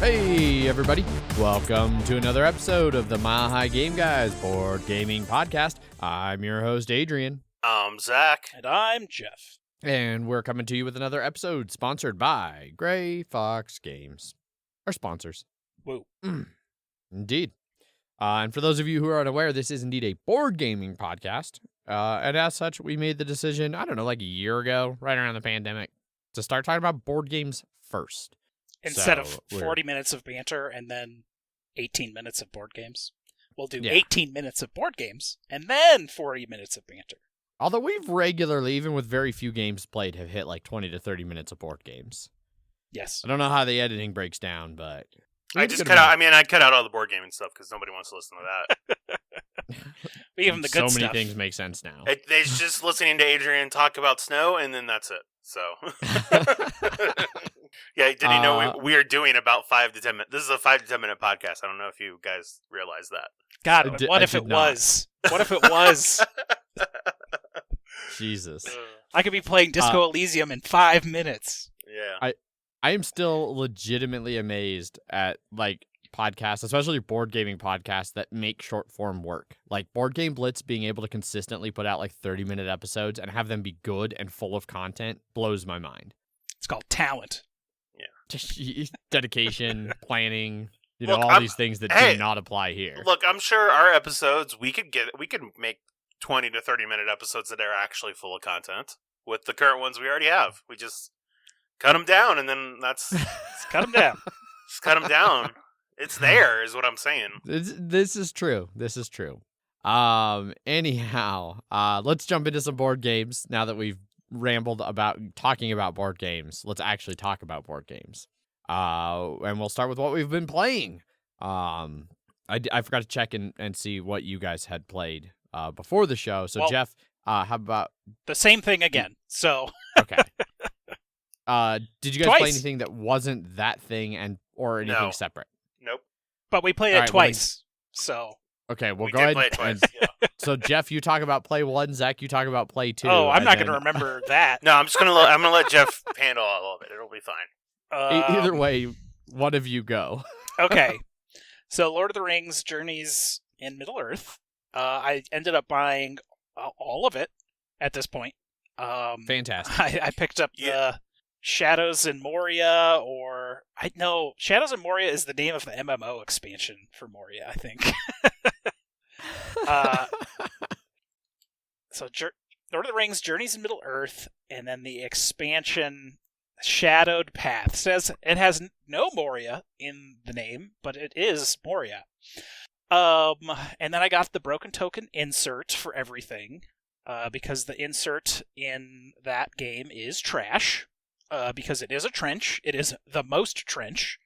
Hey everybody, welcome to another episode of the Mile High Game Guys board gaming podcast. I'm your host Adrian. I'm Zach. And I'm Jeff. And we're coming to you with another episode sponsored by Gray Fox Games. Our sponsors. Woo. Indeed. And for those of you who are unaware, this is indeed a board gaming podcast. And as such, we made the decision, like a year ago, right around the pandemic, to start talking about board games first. Instead of 40 minutes of banter and then 18 minutes of board games. We'll do 18 minutes of board games and then 40 minutes of banter. Although we've regularly, even with very few games played, have hit like 20 to 30 minutes of board games. Yes. I don't know how the editing breaks down, but... I cut out all the board gaming stuff because nobody wants to listen to that. Even the good stuff. So many things make sense now. They're just listening to Adrian talk about snow, and then that's it. So... Yeah, did you know we are doing about 5 to 10 minutes? This is a 5 to 10 minute podcast. I don't know if you guys realize that. God, what if it was? What if it was? Jesus. I could be playing Disco Elysium in 5 minutes. Yeah. I am still legitimately amazed at, podcasts, especially board gaming podcasts, that make short form work. Like, Board Game Blitz being able to consistently put out, 30-minute episodes and have them be good and full of content blows my mind. It's called talent. Yeah. Dedication, planning, all these things that do not apply here. Look, I'm sure our episodes, we could make 20 to 30-minute episodes that are actually full of content with the current ones we already have. We just cut them down, and then that's... cut them down. Just cut them down. It's there, is what I'm saying. This is true. Anyhow, let's jump into some board games now that we've rambled about talking about board games. Let's actually talk about board games. And we'll start with what we've been playing. I forgot to check and see what you guys had played before the show. So, Jeff, how about... The same thing again, so... Okay. Did you guys play anything that wasn't that thing or anything separate? Nope. But we played it twice, so... Okay, we go ahead. Play it twice. So, Jeff, you talk about play 1. Zach, you talk about play 2. Oh, I'm not going to remember that. No, I'm gonna let Jeff handle all of it. It'll be fine. Either way, one of you go. Okay. So, Lord of the Rings, Journeys in Middle-earth. I ended up buying all of it at this point. Fantastic. I picked up the Shadows in Moria, Shadows in Moria is the name of the MMO expansion for Moria, I think. So Lord of the Rings, Journeys in Middle-earth, and then the expansion Shadowed Paths. It has no Moria in the name, but it is Moria. And then I got the Broken Token insert for everything, because the insert in that game is trash. Because it is a trench. It is the most trench.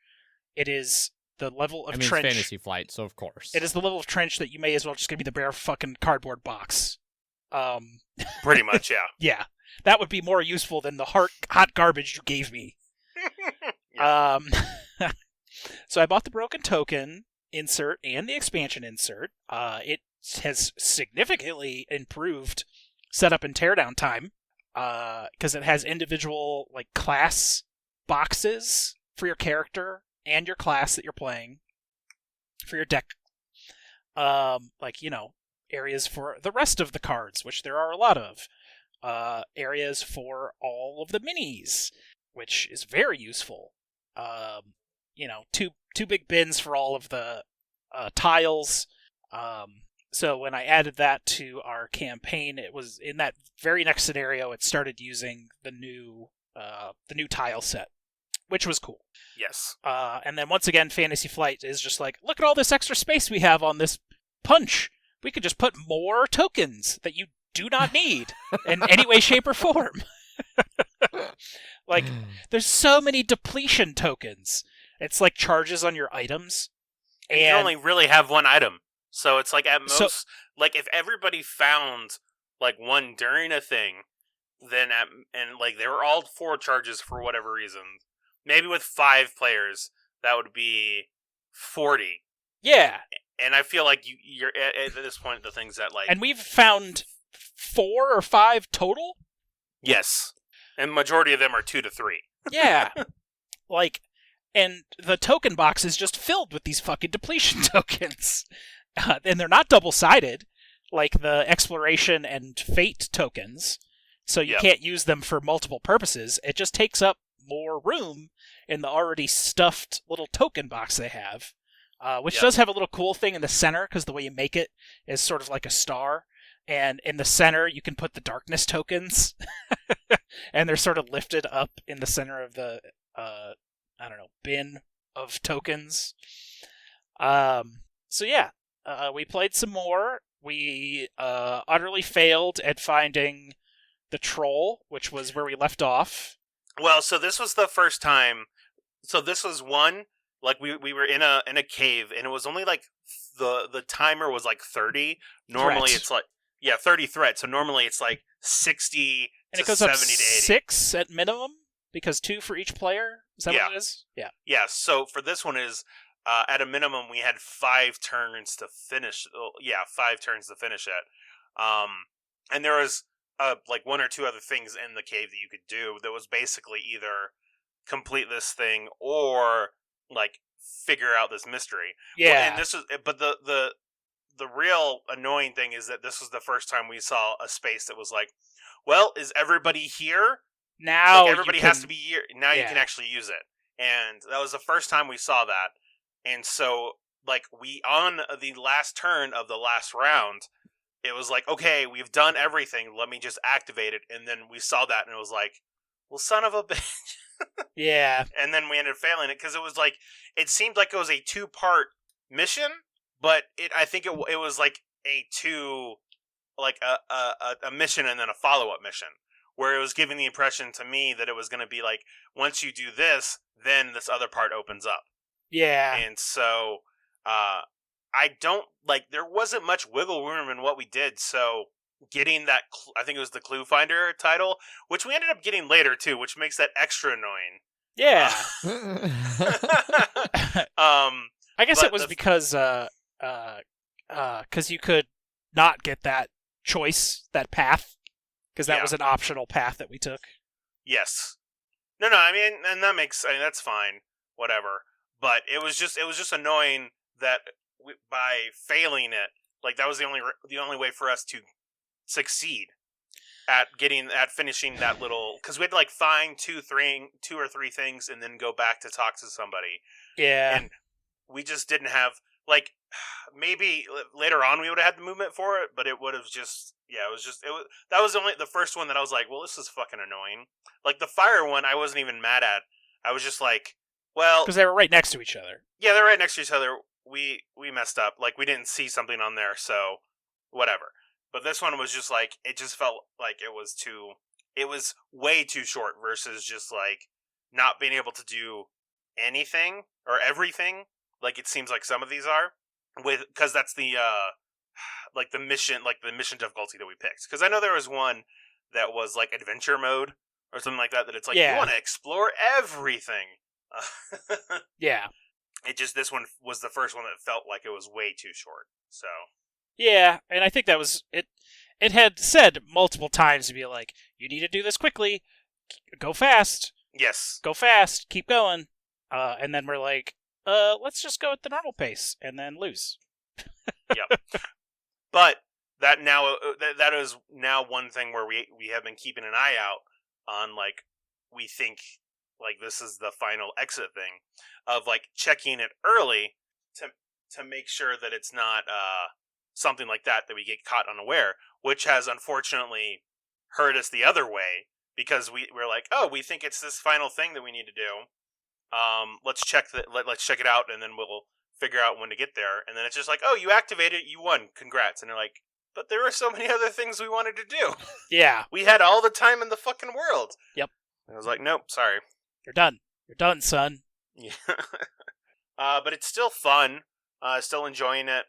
It is the level of trench. It's Fantasy Flight, so of course. It is the level of trench that you may as well just give me the bare fucking cardboard box. Pretty much, yeah. Yeah. That would be more useful than the hot garbage you gave me. So I bought the Broken Token insert and the expansion insert. It has significantly improved setup and teardown time. Because it has individual class boxes for your character and your class that you're playing for your deck. Areas for the rest of the cards, which there are a lot of. Areas for all of the minis, which is very useful. Two big bins for all of the tiles. So when I added that to our campaign, it was in that very next scenario. It started using the new tile set, which was cool. Yes. And then once again, Fantasy Flight is just like, look at all this extra space we have on this punch. We could just put more tokens that you do not need in any way, shape, or form. There's so many depletion tokens. It's like charges on your items. And you only really have one item. So it's at most, if everybody found, one during a thing, then they were all 4 charges for whatever reason. Maybe with 5 players, that would be 40. Yeah. And I feel like you're, at this point, the things that, And we've found 4 or 5 total? Yes. And majority of them are 2 to 3. Yeah. And the token box is just filled with these fucking depletion tokens. And they're not double-sided, like the exploration and fate tokens. So you can't use them for multiple purposes. It just takes up more room in the already stuffed little token box they have. Which does have a little cool thing in the center, because the way you make it is sort of like a star. And in the center, you can put the darkness tokens. And they're sort of lifted up in the center of the, bin of tokens. We played some more. We utterly failed at finding the troll, which was where we left off. Well, so this was the first time. So this was one, like we were in a cave, and it was only like the timer was like 30. Normally it's like 30 threats. So normally it's like 60 and to it goes 70 up to 80. 6 at minimum, because 2 for each player. Is that what it is? Yeah. Yeah. So for this one is at a minimum we had 5 turns to finish. 5 turns to finish it. And there was like 1 or 2 other things in the cave that you could do that was basically either complete this thing or like figure out this mystery. Yeah. Well, and this is, but the real annoying thing is that this was the first time we saw a space that was like, well, is everybody here? Now like everybody has to be here. Now you can actually use it. And that was the first time we saw that. And so like we, on the last turn of the last round, it was like, okay, we've done everything. Let me just activate it. And then we saw that, and it was like, well, son of a bitch. Yeah. And then we ended up failing it because it was like, it seemed like it was a 2-part mission, but I think it was like a mission and then a follow-up mission, where it was giving the impression to me that it was going to be like, once you do this, then this other part opens up. Yeah. And so, I don't, like, there wasn't much wiggle room in what we did, so getting that, I think it was the Clue Finder title, which we ended up getting later, too, which makes that extra annoying. Yeah. I guess but it was because you could not get that choice, that path, because that was an optional path that we took. Yes. No, I mean, and that makes, that's fine, whatever. But it was just annoying that by failing it, like that was the only way for us to succeed at finishing that little, because we had to like find 2 or 3 things and then go back to talk to somebody. Yeah. And we just didn't have, like, maybe later on we would have had the movement for it, but it would have just, that was the first one that I was like, well, this is fucking annoying. Like the fire one, I wasn't even mad at. I was just like, well, because they were right next to each other. Yeah, they're right next to each other. We messed up. Like, we didn't see something on there, so whatever. But this one was just like, it just felt like it was way too short versus just like not being able to do anything or everything. Like it seems like some of these are, because that's the like the mission difficulty that we picked. Because I know there was one that was like adventure mode or something like that. That it's like you want to explore everything. Yeah. This one was the first one that felt like it was way too short. So. Yeah, and I think that was it. It had said multiple times to be like, you need to do this quickly, go fast. Yes. Go fast, keep going. And then we're like, let's just go at the normal pace and then lose. Yep. But that is now one thing where we have been keeping an eye out on, like, we think like this is the final exit thing of like checking it early to make sure that it's not something like that we get caught unaware, which has unfortunately hurt us the other way, because we're like, oh, we think it's this final thing that we need to do. Let's check it out, and then we'll figure out when to get there. And then it's just like, oh, you activated it, you won, congrats. And they're like, but there were so many other things we wanted to do. Yeah. We had all the time in the fucking world. Yep. And I was like, nope, sorry. You're done. You're done, son. Yeah. But it's still fun. Still enjoying it.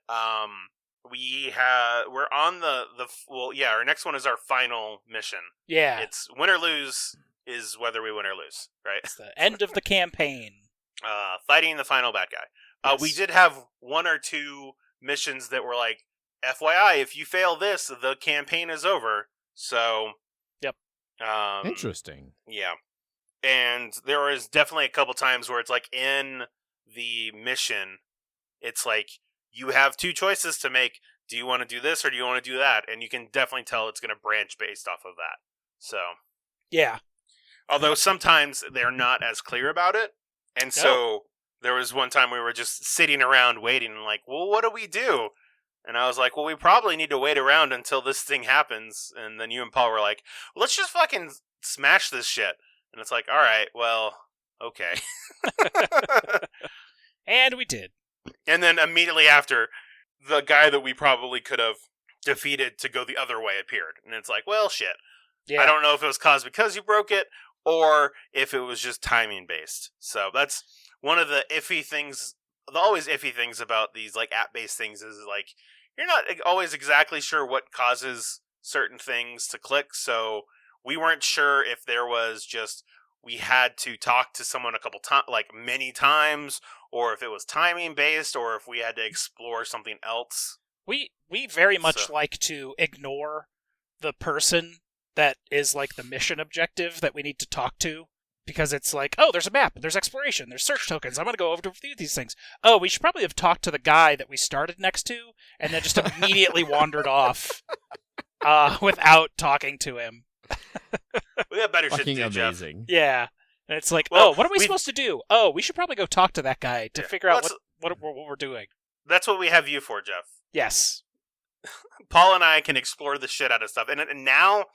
We're on our next one is our final mission. Yeah. It's win or lose is whether we win or lose, right? It's the end of the campaign. Fighting the final bad guy. Yes. We did have 1 or 2 missions that were like, FYI, if you fail this, the campaign is over. So, yep. Interesting. Yeah. And there was definitely a couple times where it's like in the mission, it's like you have two choices to make. Do you want to do this or do you want to do that? And you can definitely tell it's going to branch based off of that. So, yeah. Although sometimes they're not as clear about it. And so there was one time we were just sitting around waiting and like, well, what do we do? And I was like, well, we probably need to wait around until this thing happens. And then you and Paul were like, let's just fucking smash this shit. And it's like, all right, well, okay. And we did. And then immediately after, the guy that we probably could have defeated to go the other way appeared. And it's like, well, shit. Yeah. I don't know if it was caused because you broke it or if it was just timing based. So that's one of the iffy things, the always iffy things about these like app-based things is like, you're not always exactly sure what causes certain things to click. So we weren't sure if there was just, we had to talk to someone a couple times, like many times, or if it was timing based, or if we had to explore something else. We very much like to ignore the person that is like the mission objective that we need to talk to, because it's like, oh, there's a map, there's exploration, there's search tokens, I'm going to go over to do these things. Oh, we should probably have talked to the guy that we started next to, and then just immediately wandered off without talking to him. We got better shit to do, amazing. Jeff. Yeah. And it's like, Well, what are we supposed to do? Oh, we should probably go talk to that guy to figure out what we're doing. That's what we have you for, Jeff. Yes. Paul and I can explore the shit out of stuff. And now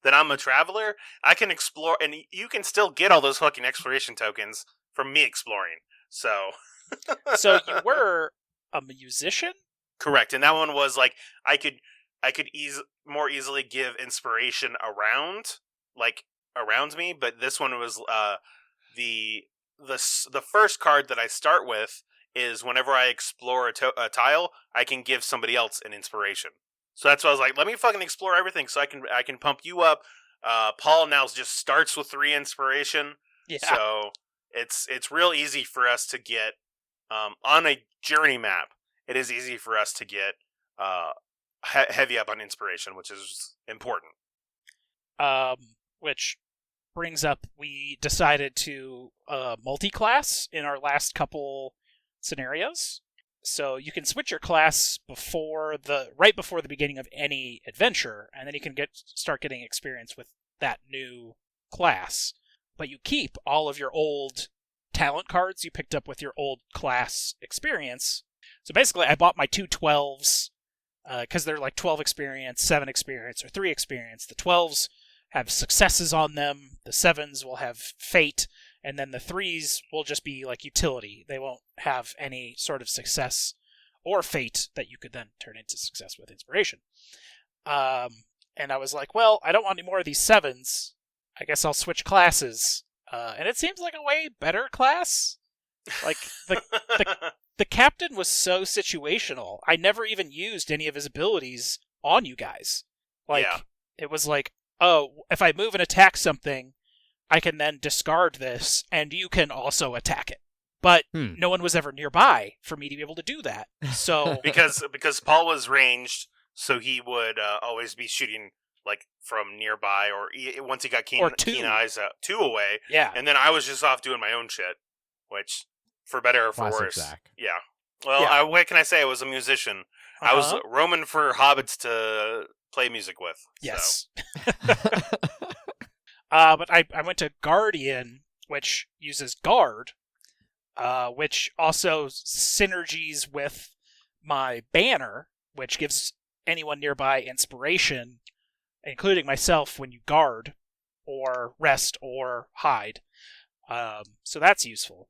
that I'm a traveler, I can explore, and you can still get all those fucking exploration tokens from me exploring. So So you were a musician? Correct. And that one was like, I could more easily give inspiration around me, but this one was the first card that I start with is whenever I explore a tile, I can give somebody else an inspiration. So that's why I was like, let me fucking explore everything so I can pump you up. Paul now just starts with 3 inspiration. Yeah. So it's real easy for us to get on a journey map. It is easy for us to get heavy up on inspiration, which is important. Which brings up, we decided to multi-class in our last couple scenarios. So you can switch your class right before the beginning of any adventure, and then you can start getting experience with that new class. But you keep all of your old talent cards you picked up with your old class experience. So basically, I bought my 2 12s because they're like 12 experience, 7 experience, or 3 experience. The 12s have successes on them, the 7s will have fate, and then the 3s will just be like utility. They won't have any sort of success or fate that you could then turn into success with inspiration. And I was like, well, I don't want any more of these 7s. I guess I'll switch classes. And it seems like a way better class. Like, the captain was so situational. I never even used any of his abilities on you guys. Like, It was like, oh, if I move and attack something, I can then discard this, and you can also attack it. But no one was ever nearby for me to be able to do that. So because Paul was ranged, so he would always be shooting like from nearby, or once he got keen eyes, 2 away. Yeah, and then I was just off doing my own shit, which for better or for Classic worse. Zach. Yeah. Well, what can I say? I was a musician. I was roaming for hobbits to play music with. Yes. But I went to Guardian, which uses Guard, which also synergies with my banner, which gives anyone nearby inspiration, including myself, when you guard, or rest, or hide. So that's useful.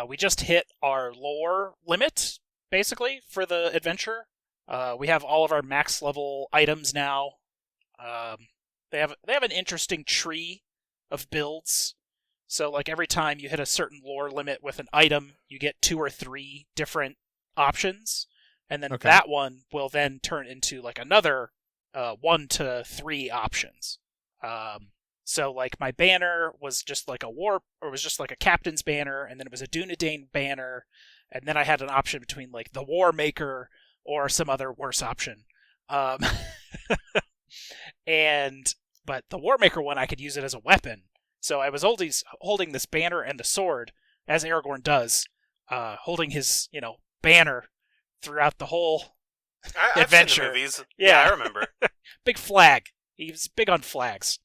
We just hit our lore limit, basically, for the adventure. We have all of our max level items now. They have an interesting tree of builds. So, like, every time you hit a certain lore limit with an item, you get 2 or 3 different options, and then that one will then turn into like another 1 to 3 options. So, like, my banner was just like was just like a captain's banner, and then it was a Dunedain banner, and then I had an option between like the War Maker or some other worse option. But the War Maker one, I could use it as a weapon. So I was holding this banner and the sword, as Aragorn does, holding his, banner throughout the whole adventure. I've seen the movies. Yeah. I remember. Big flag. He was big on flags.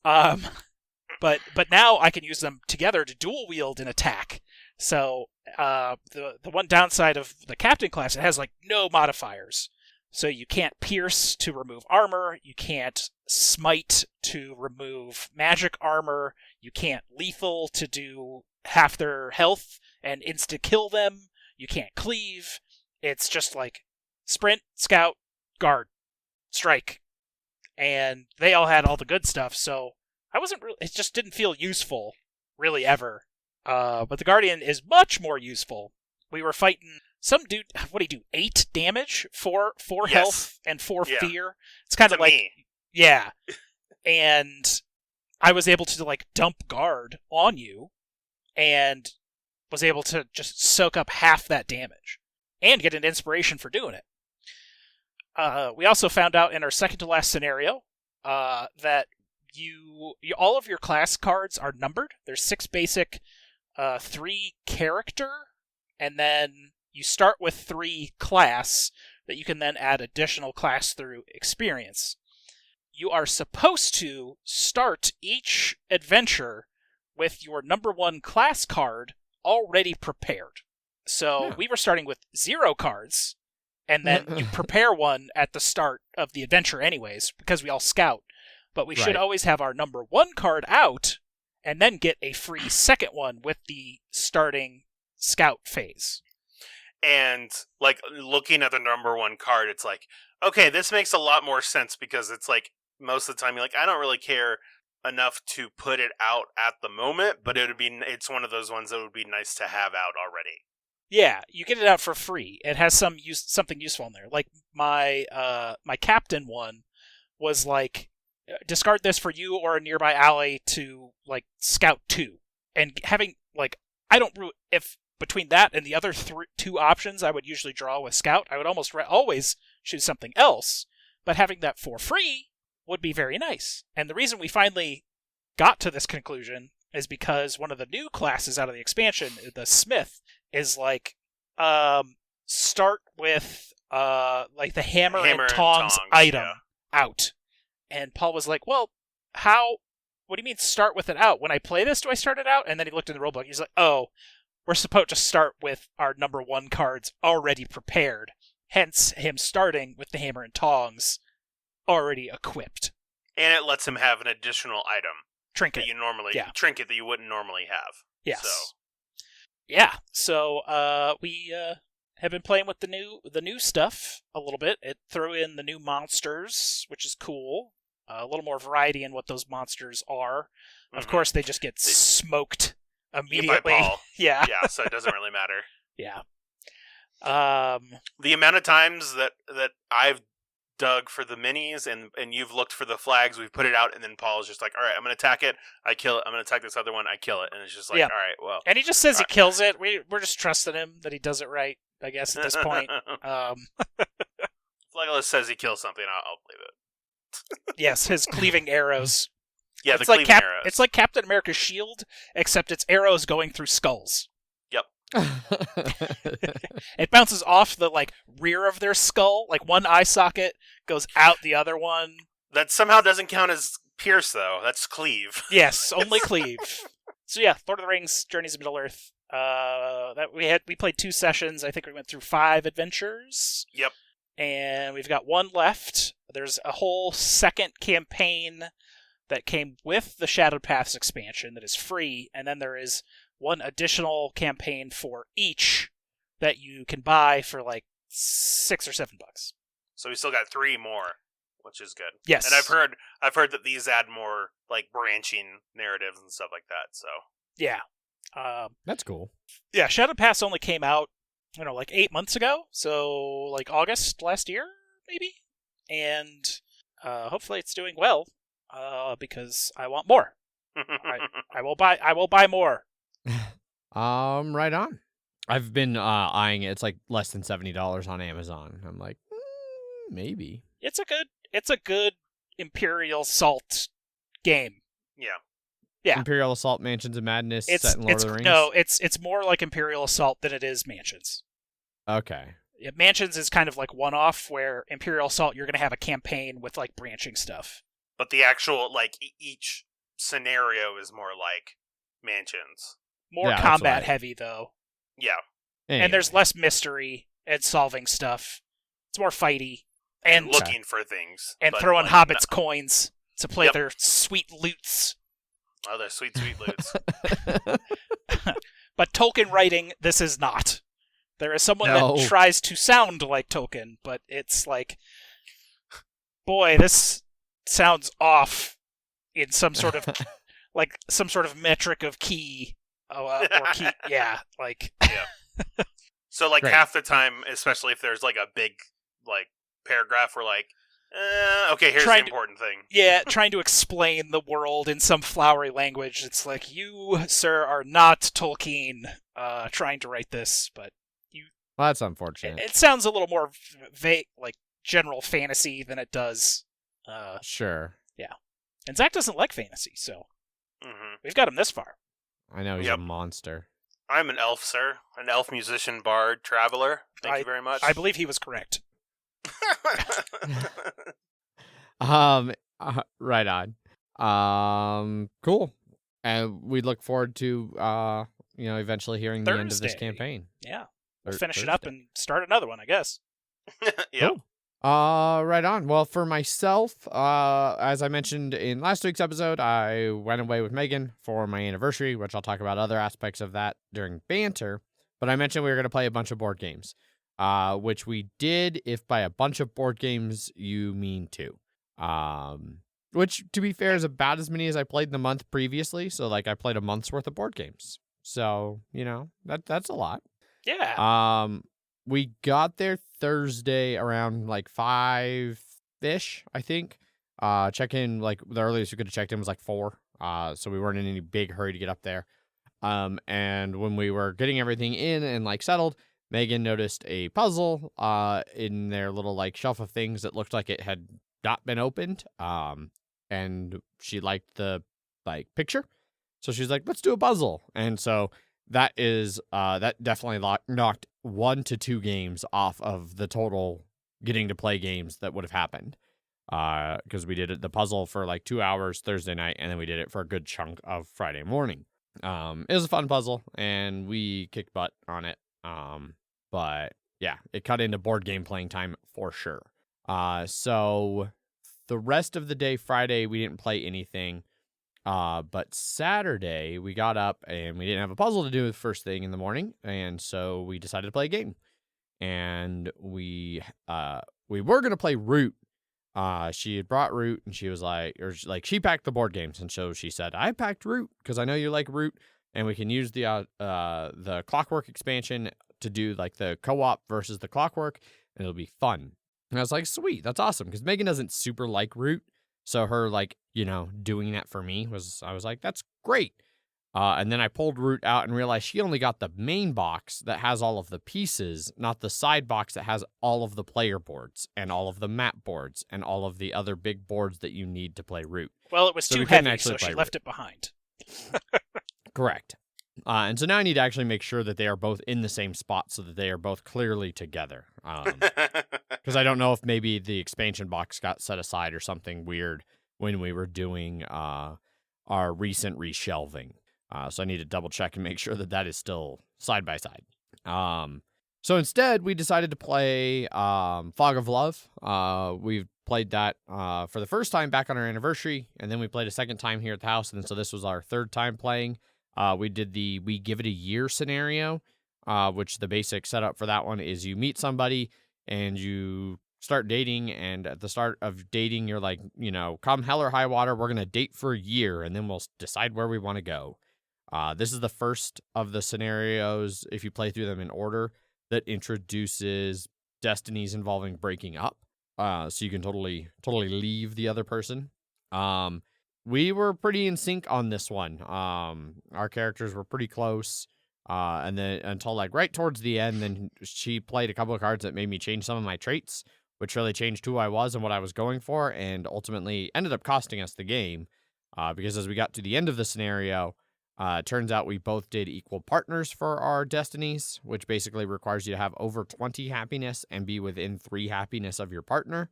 But now I can use them together to dual wield and attack. So the one downside of the captain class, it has like no modifiers. So you can't pierce to remove armor, you can't smite to remove magic armor, you can't lethal to do half their health and insta-kill them, you can't cleave. It's just like sprint, scout, guard, strike. And they all had all the good stuff, so it just didn't feel useful, really, ever. But the Guardian is much more useful. We were fighting some dude, what do you do, 8 damage, 4 health, and 4 fear? It's kind of like, me. Yeah. And I was able to, like, dump guard on you, and was able to just soak up half that damage, and get an inspiration for doing it. We also found out in our second-to-last scenario that all of your class cards are numbered. There's 6 basic, 3 character, and then you start with 3 class that you can then add additional class through experience. You are supposed to start each adventure with your number 1 class card already prepared. So we were starting with 0 cards, and then you prepare one at the start of the adventure anyways, because we all scout. But we should always have our number 1 card out, and then get a free second one with the starting scout phase. And, like, looking at the number 1 card, it's like, okay, this makes a lot more sense, because it's like, most of the time, you're like, I don't really care enough to put it out at the moment, but it's one of those ones that would be nice to have out already. Yeah, you get it out for free. It has something useful in there. Like, my captain one was like, discard this for you or a nearby ally to, like, scout 2. And having, like, if between that and the other 2 options I would usually draw with scout, I would almost always choose something else. But having that for free would be very nice. And the reason we finally got to this conclusion is because one of the new classes out of the expansion, the Smith, is like, start with, like, the hammer and tongs item out. And Paul was like, well, what do you mean start with it out? When I play this, do I start it out? And then he looked in the rulebook. He's like, oh, we're supposed to start with our number 1 cards already prepared. Hence him starting with the hammer and tongs already equipped. And it lets him have an additional item. Trinket. Trinket that you wouldn't normally have. Yes. So. Yeah. So we have been playing with the new stuff a little bit. It threw in the new monsters, which is cool. A little more variety in what those monsters are. Mm-hmm. Of course, they just get smoked immediately. By Paul. Yeah. Yeah, so it doesn't really matter. Yeah. The amount of times that I've dug for the minis and you've looked for the flags, we've put it out, and then Paul's just like, all right, I'm going to attack it, I kill it. I'm going to attack this other one, I kill it. And it's just like, all right, well. And he just says he kills it. We're just trusting him that he does it right, I guess, at this point. If Legolas says he kills something, I'll believe it. Yes, his cleaving arrows. Yeah, the cleaving arrows. It's like Captain America's shield, except it's arrows going through skulls. Yep. It bounces off the, like, rear of their skull, like one eye socket goes out the other one. That somehow doesn't count as pierce, though. That's cleave. Yes, only cleave. So yeah, Lord of the Rings, Journeys of Middle-earth. We played 2 sessions. I think we went through 5 adventures. Yep. And we've got 1 left. There's a whole second campaign that came with the Shadowed Paths expansion that is free, and then there is 1 additional campaign for each that you can buy for like $6 or $7. So we still got 3 more, which is good. Yes. And I've heard that these add more, like, branching narratives and stuff like that. So yeah, that's cool. Yeah, Shadowed Paths only came out, like 8 months ago, so like August last year, maybe. And hopefully it's doing well, because I want more. I will buy more. Right on. I've been eyeing it. It's like less than $70 on Amazon. I'm like, maybe. It's a good Imperial Salt game. Yeah. Yeah. Imperial Assault, Mansions of Madness, set in Lord of the Rings? No, it's more like Imperial Assault than it is Mansions. Okay. Yeah, Mansions is kind of like one-off, where Imperial Assault, you're going to have a campaign with like branching stuff. But the actual, like, each scenario is more like Mansions. More combat heavy, though. Yeah. Anyway. And there's less mystery and solving stuff. It's more fighty. And looking for things. And throwing hobbits coins to play their sweet loots. Oh, they're sweet, sweet loots. But Tolkien writing, this is not. There is someone that tries to sound like Tolkien, but it's like, boy, this sounds off in some sort of like some sort of metric of key, or key. Yeah, like yeah. So like half the time, especially if there's like a big like paragraph, we're like, okay, here's the important thing. Yeah, trying to explain the world in some flowery language. It's like, you, sir, are not Tolkien trying to write this, but you. Well, that's unfortunate. It sounds a little more vague, like general fantasy than it does. Sure. Yeah. And Zach doesn't like fantasy, so we've got him this far. I know, he's a monster. I'm an elf, sir. An elf musician, bard, traveler. Thank you very much. I believe he was correct. Right on. Cool. And we look forward to eventually hearing the end of this campaign. Yeah. We'll finish it up and start another one, I guess. Yeah. Cool. Right on. Well, for myself, as I mentioned in last week's episode, I went away with Megan for my anniversary, which I'll talk about other aspects of that during banter. But I mentioned we were going to play a bunch of board games, which we did, if by a bunch of board games you mean two. Which, to be fair, is about as many as I played in the month previously. So, like, I played a month's worth of board games. So, that's a lot. Yeah. We got there Thursday around like 5-ish, I think. Check-in, like the earliest we could have checked in was like 4. So we weren't in any big hurry to get up there. And when we were getting everything in and like settled, Megan noticed a puzzle in their little like shelf of things that looked like it had not been opened. And she liked the like picture. So she's like, let's do a puzzle. And so that definitely knocked 1 to 2 games off of the total getting to play games that would have happened. Because we did the puzzle for like 2 hours Thursday night, and then we did it for a good chunk of Friday morning. It was a fun puzzle, and we kicked butt on it. But yeah, it cut into board game playing time for sure. So the rest of the day, Friday, we didn't play anything. But Saturday we got up and we didn't have a puzzle to do the first thing in the morning. And so we decided to play a game, and we were going to play Root. She had brought Root, and she was she packed the board games. And so she said, I packed Root because I know you like Root, and we can use the Clockwork expansion to do like the co-op versus the Clockwork, and it'll be fun. And I was like, sweet, that's awesome. Because Megan doesn't super like Root. So her, doing that for me I was like, that's great. And then I pulled Root out and realized she only got the main box that has all of the pieces, not the side box that has all of the player boards and all of the map boards and all of the other big boards that you need to play Root. Well, it was too heavy, so she left it behind. Correct. And so now I need to actually make sure that they are both in the same spot so that they are both clearly together. Because I don't know if maybe the expansion box got set aside or something weird when we were doing our recent reshelving. So I need to double check and make sure that that is still side by side. So instead, we decided to play Fog of Love. We've played that for the first time back on our anniversary, and then we played a second time here at the house, and so this was our third time playing. We did the We Give It a Year scenario, which the basic setup for that one is you meet somebody and you start dating, and at the start of dating, you're like, come hell or high water, we're going to date for a year, and then we'll decide where we want to go. This is the first of the scenarios, if you play through them in order, that introduces destinies involving breaking up. So you can totally leave the other person. We were pretty in sync on this one. Our characters were pretty close. And then until right towards the end, then she played a couple of cards that made me change some of my traits, which really changed who I was and what I was going for, and ultimately ended up costing us the game. because as we got to the end of the scenario, it turns out we both did equal partners for our destinies, which basically requires you to have over 20 happiness and be within 3 happiness of your partner.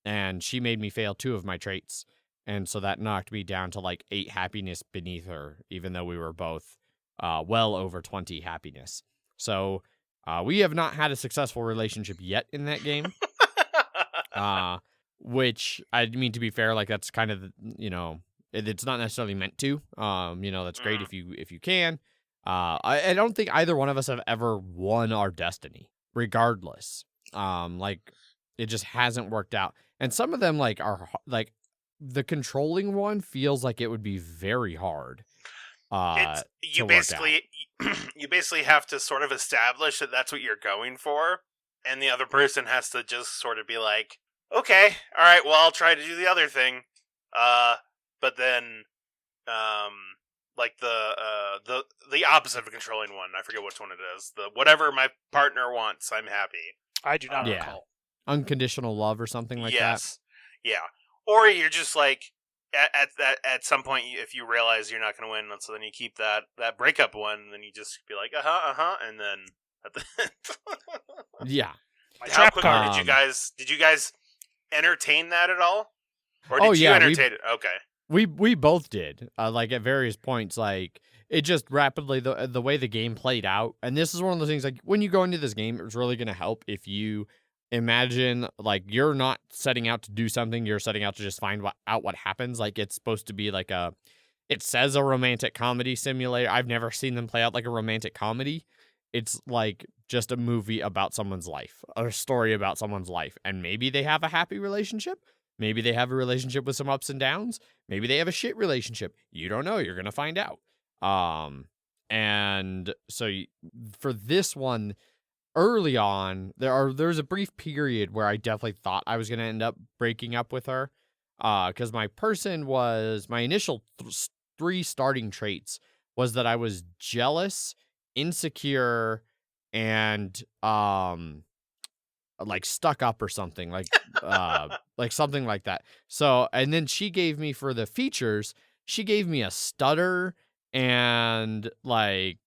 And she made me fail 2 of my traits. And so that knocked me down to like 8 happiness beneath her, even though we were both well over 20 happiness. So we have not had a successful relationship yet in that game. Which, I mean, to be fair, like that's kind of, it's not necessarily meant to. That's great if you can. I don't think either one of us have ever won our destiny, regardless. It just hasn't worked out. And some of them like are like the controlling one feels like it would be very hard. You basically have to sort of establish that that's what you're going for, and the other person has to just sort of be like, okay, all right, well, I'll try to do the other thing. But then, like the opposite of a controlling one, I forget which one it is. The whatever my partner wants, I'm happy. I do not recall. Unconditional love or something like that. Yeah. Or you're just like at some point, if you realize you're not going to win, so then you keep that breakup one, and then you just be like, and then at the yeah. How quickly did you guys entertain that at all? Or did you entertain it? Okay. We both did. Like at various points, like it just rapidly the way the game played out. And this is one of those things, like when you go into this game, it's really going to help if you imagine like you're not setting out to do something, you're setting out to just find out what happens. Like it's supposed to be like it says a romantic comedy simulator. I've never seen them play out like a romantic comedy. It's like just a movie about someone's life, a story about someone's life. And maybe they have a happy relationship. Maybe they have a relationship with some ups and downs. Maybe they have a shit relationship. You don't know. You're going to find out. And so for this one, early on, there's a brief period where I definitely thought I was going to end up breaking up with her. Because my initial 3 starting traits was that I was jealous, insecure, and like stuck up or something, like like something like that. So, and then she gave me, for the features, she gave me a stutter and like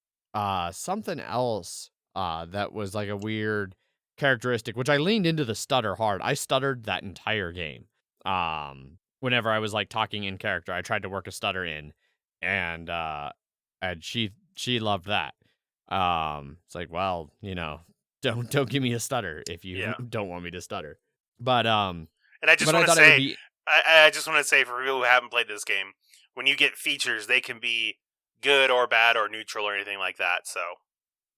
something else that was like a weird characteristic, which I leaned into the stutter hard. I stuttered that entire game. Whenever I was like talking in character, I tried to work a stutter in, and she loved that. It's like, well, don't give me a stutter if you don't want me to stutter. But and I just want to say, I just want to say, for people who haven't played this game, when you get features, they can be good or bad or neutral or anything like that. So,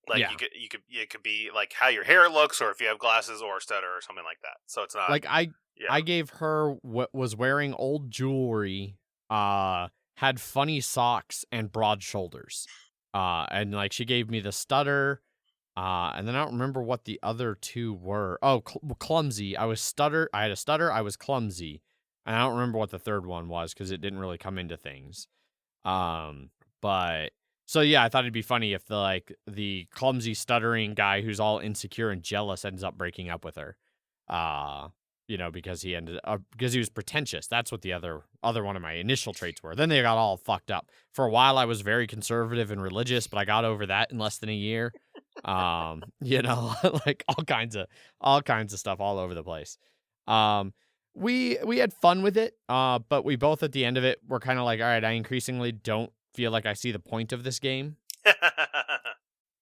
like it could be like how your hair looks, or if you have glasses, or stutter, or something like that. So it's not like I gave her what was wearing old jewelry, had funny socks and broad shoulders, and like she gave me the stutter. And then I don't remember what the other 2 were. Oh, clumsy. I had a stutter. I was clumsy. And I don't remember what the third one was because it didn't really come into things. But so yeah, I thought it'd be funny if the clumsy stuttering guy who's all insecure and jealous ends up breaking up with her. Because he was pretentious. That's what the other one of my initial traits were. Then they got all fucked up. For a while I was very conservative and religious, but I got over that in less than a year. Like all kinds of stuff all over the place. We had fun with it, but we both at the end of it were kind of like, all right, I increasingly don't feel like I see the point of this game.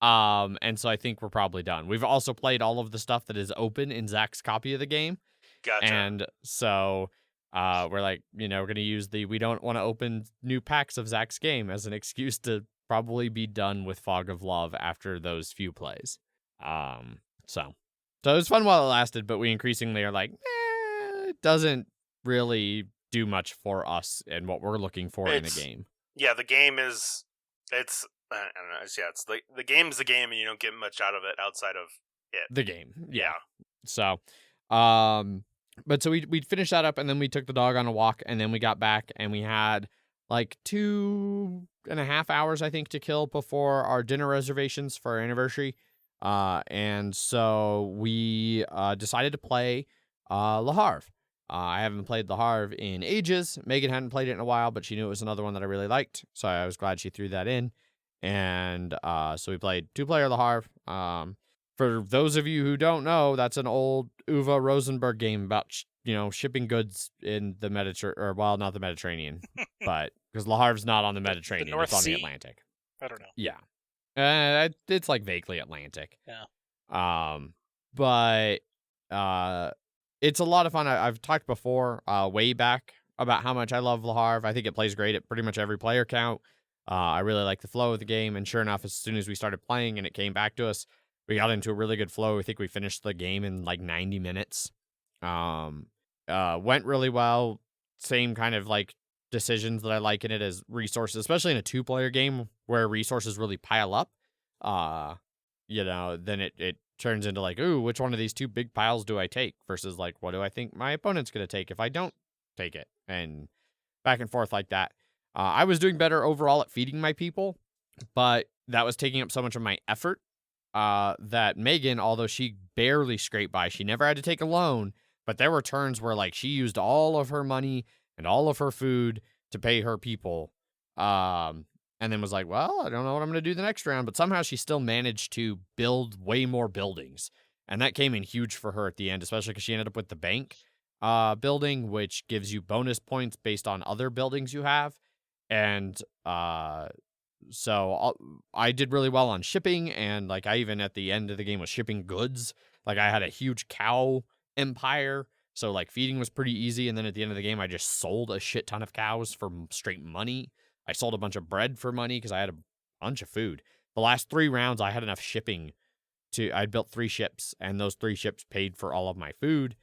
And so I think we're probably done. We've also played all of the stuff that is open in Zach's copy of the game. Gotcha. And so we're like, we're going to use we don't want to open new packs of Zach's game as an excuse to probably be done with Fog of Love after those few plays. So it was fun while it lasted, but we increasingly are like, it doesn't really do much for us and what we're looking for in a game. Yeah, the game is, I don't know, it's the game's the game, and you don't get much out of it outside of it. The game, yeah. So, but so we'd finished that up, and then we took the dog on a walk, and then we got back, and we had like 2.5 hours, I think, to kill before our dinner reservations for our anniversary. And so we decided to play Le Havre. I haven't played the Harv in ages. Megan hadn't played it in a while, but she knew it was another one that I really liked, so I was glad she threw that in. And so we played 2-player the Harv. For those of you who don't know, that's an old Uwe Rosenberg game about shipping goods in the Mediterranean, or not the Mediterranean, but because Le Havre's not on the Mediterranean, North it's on Sea? the Atlantic. I don't know. Yeah, it's like vaguely Atlantic. Yeah. But it's a lot of fun. I've talked before, way back, about how much I love Le Havre. I think it plays great at pretty much every player count. I really like the flow of the game, and sure enough, as soon as we started playing and it came back to us, we got into a really good flow. I think we finished the game in like 90 minutes. Went really well. Same kind of like decisions that I like in it as resources, especially in a 2-player game where resources really pile up. Then it turns into like, ooh, which one of these 2 big piles do I take versus like, what do I think my opponent's going to take if I don't take it? And back and forth like that. I was doing better overall at feeding my people, but that was taking up so much of my effort that Megan, although she barely scraped by, she never had to take a loan, but there were turns where like she used all of her money and all of her food to pay her people, and then was like, well, I don't know what I'm going to do the next round, but somehow she still managed to build way more buildings, and that came in huge for her at the end, especially because she ended up with the bank building, which gives you bonus points based on other buildings you have. And so I did really well on shipping, and like I even at the end of the game was shipping goods. Like I had a huge cow empire, so like feeding was pretty easy. And then at the end of the game, I just sold a shit ton of cows for straight money. I sold a bunch of bread for money because I had a bunch of food. The last 3 rounds, I had enough shipping I'd built 3 ships, and those 3 ships paid for all of my food.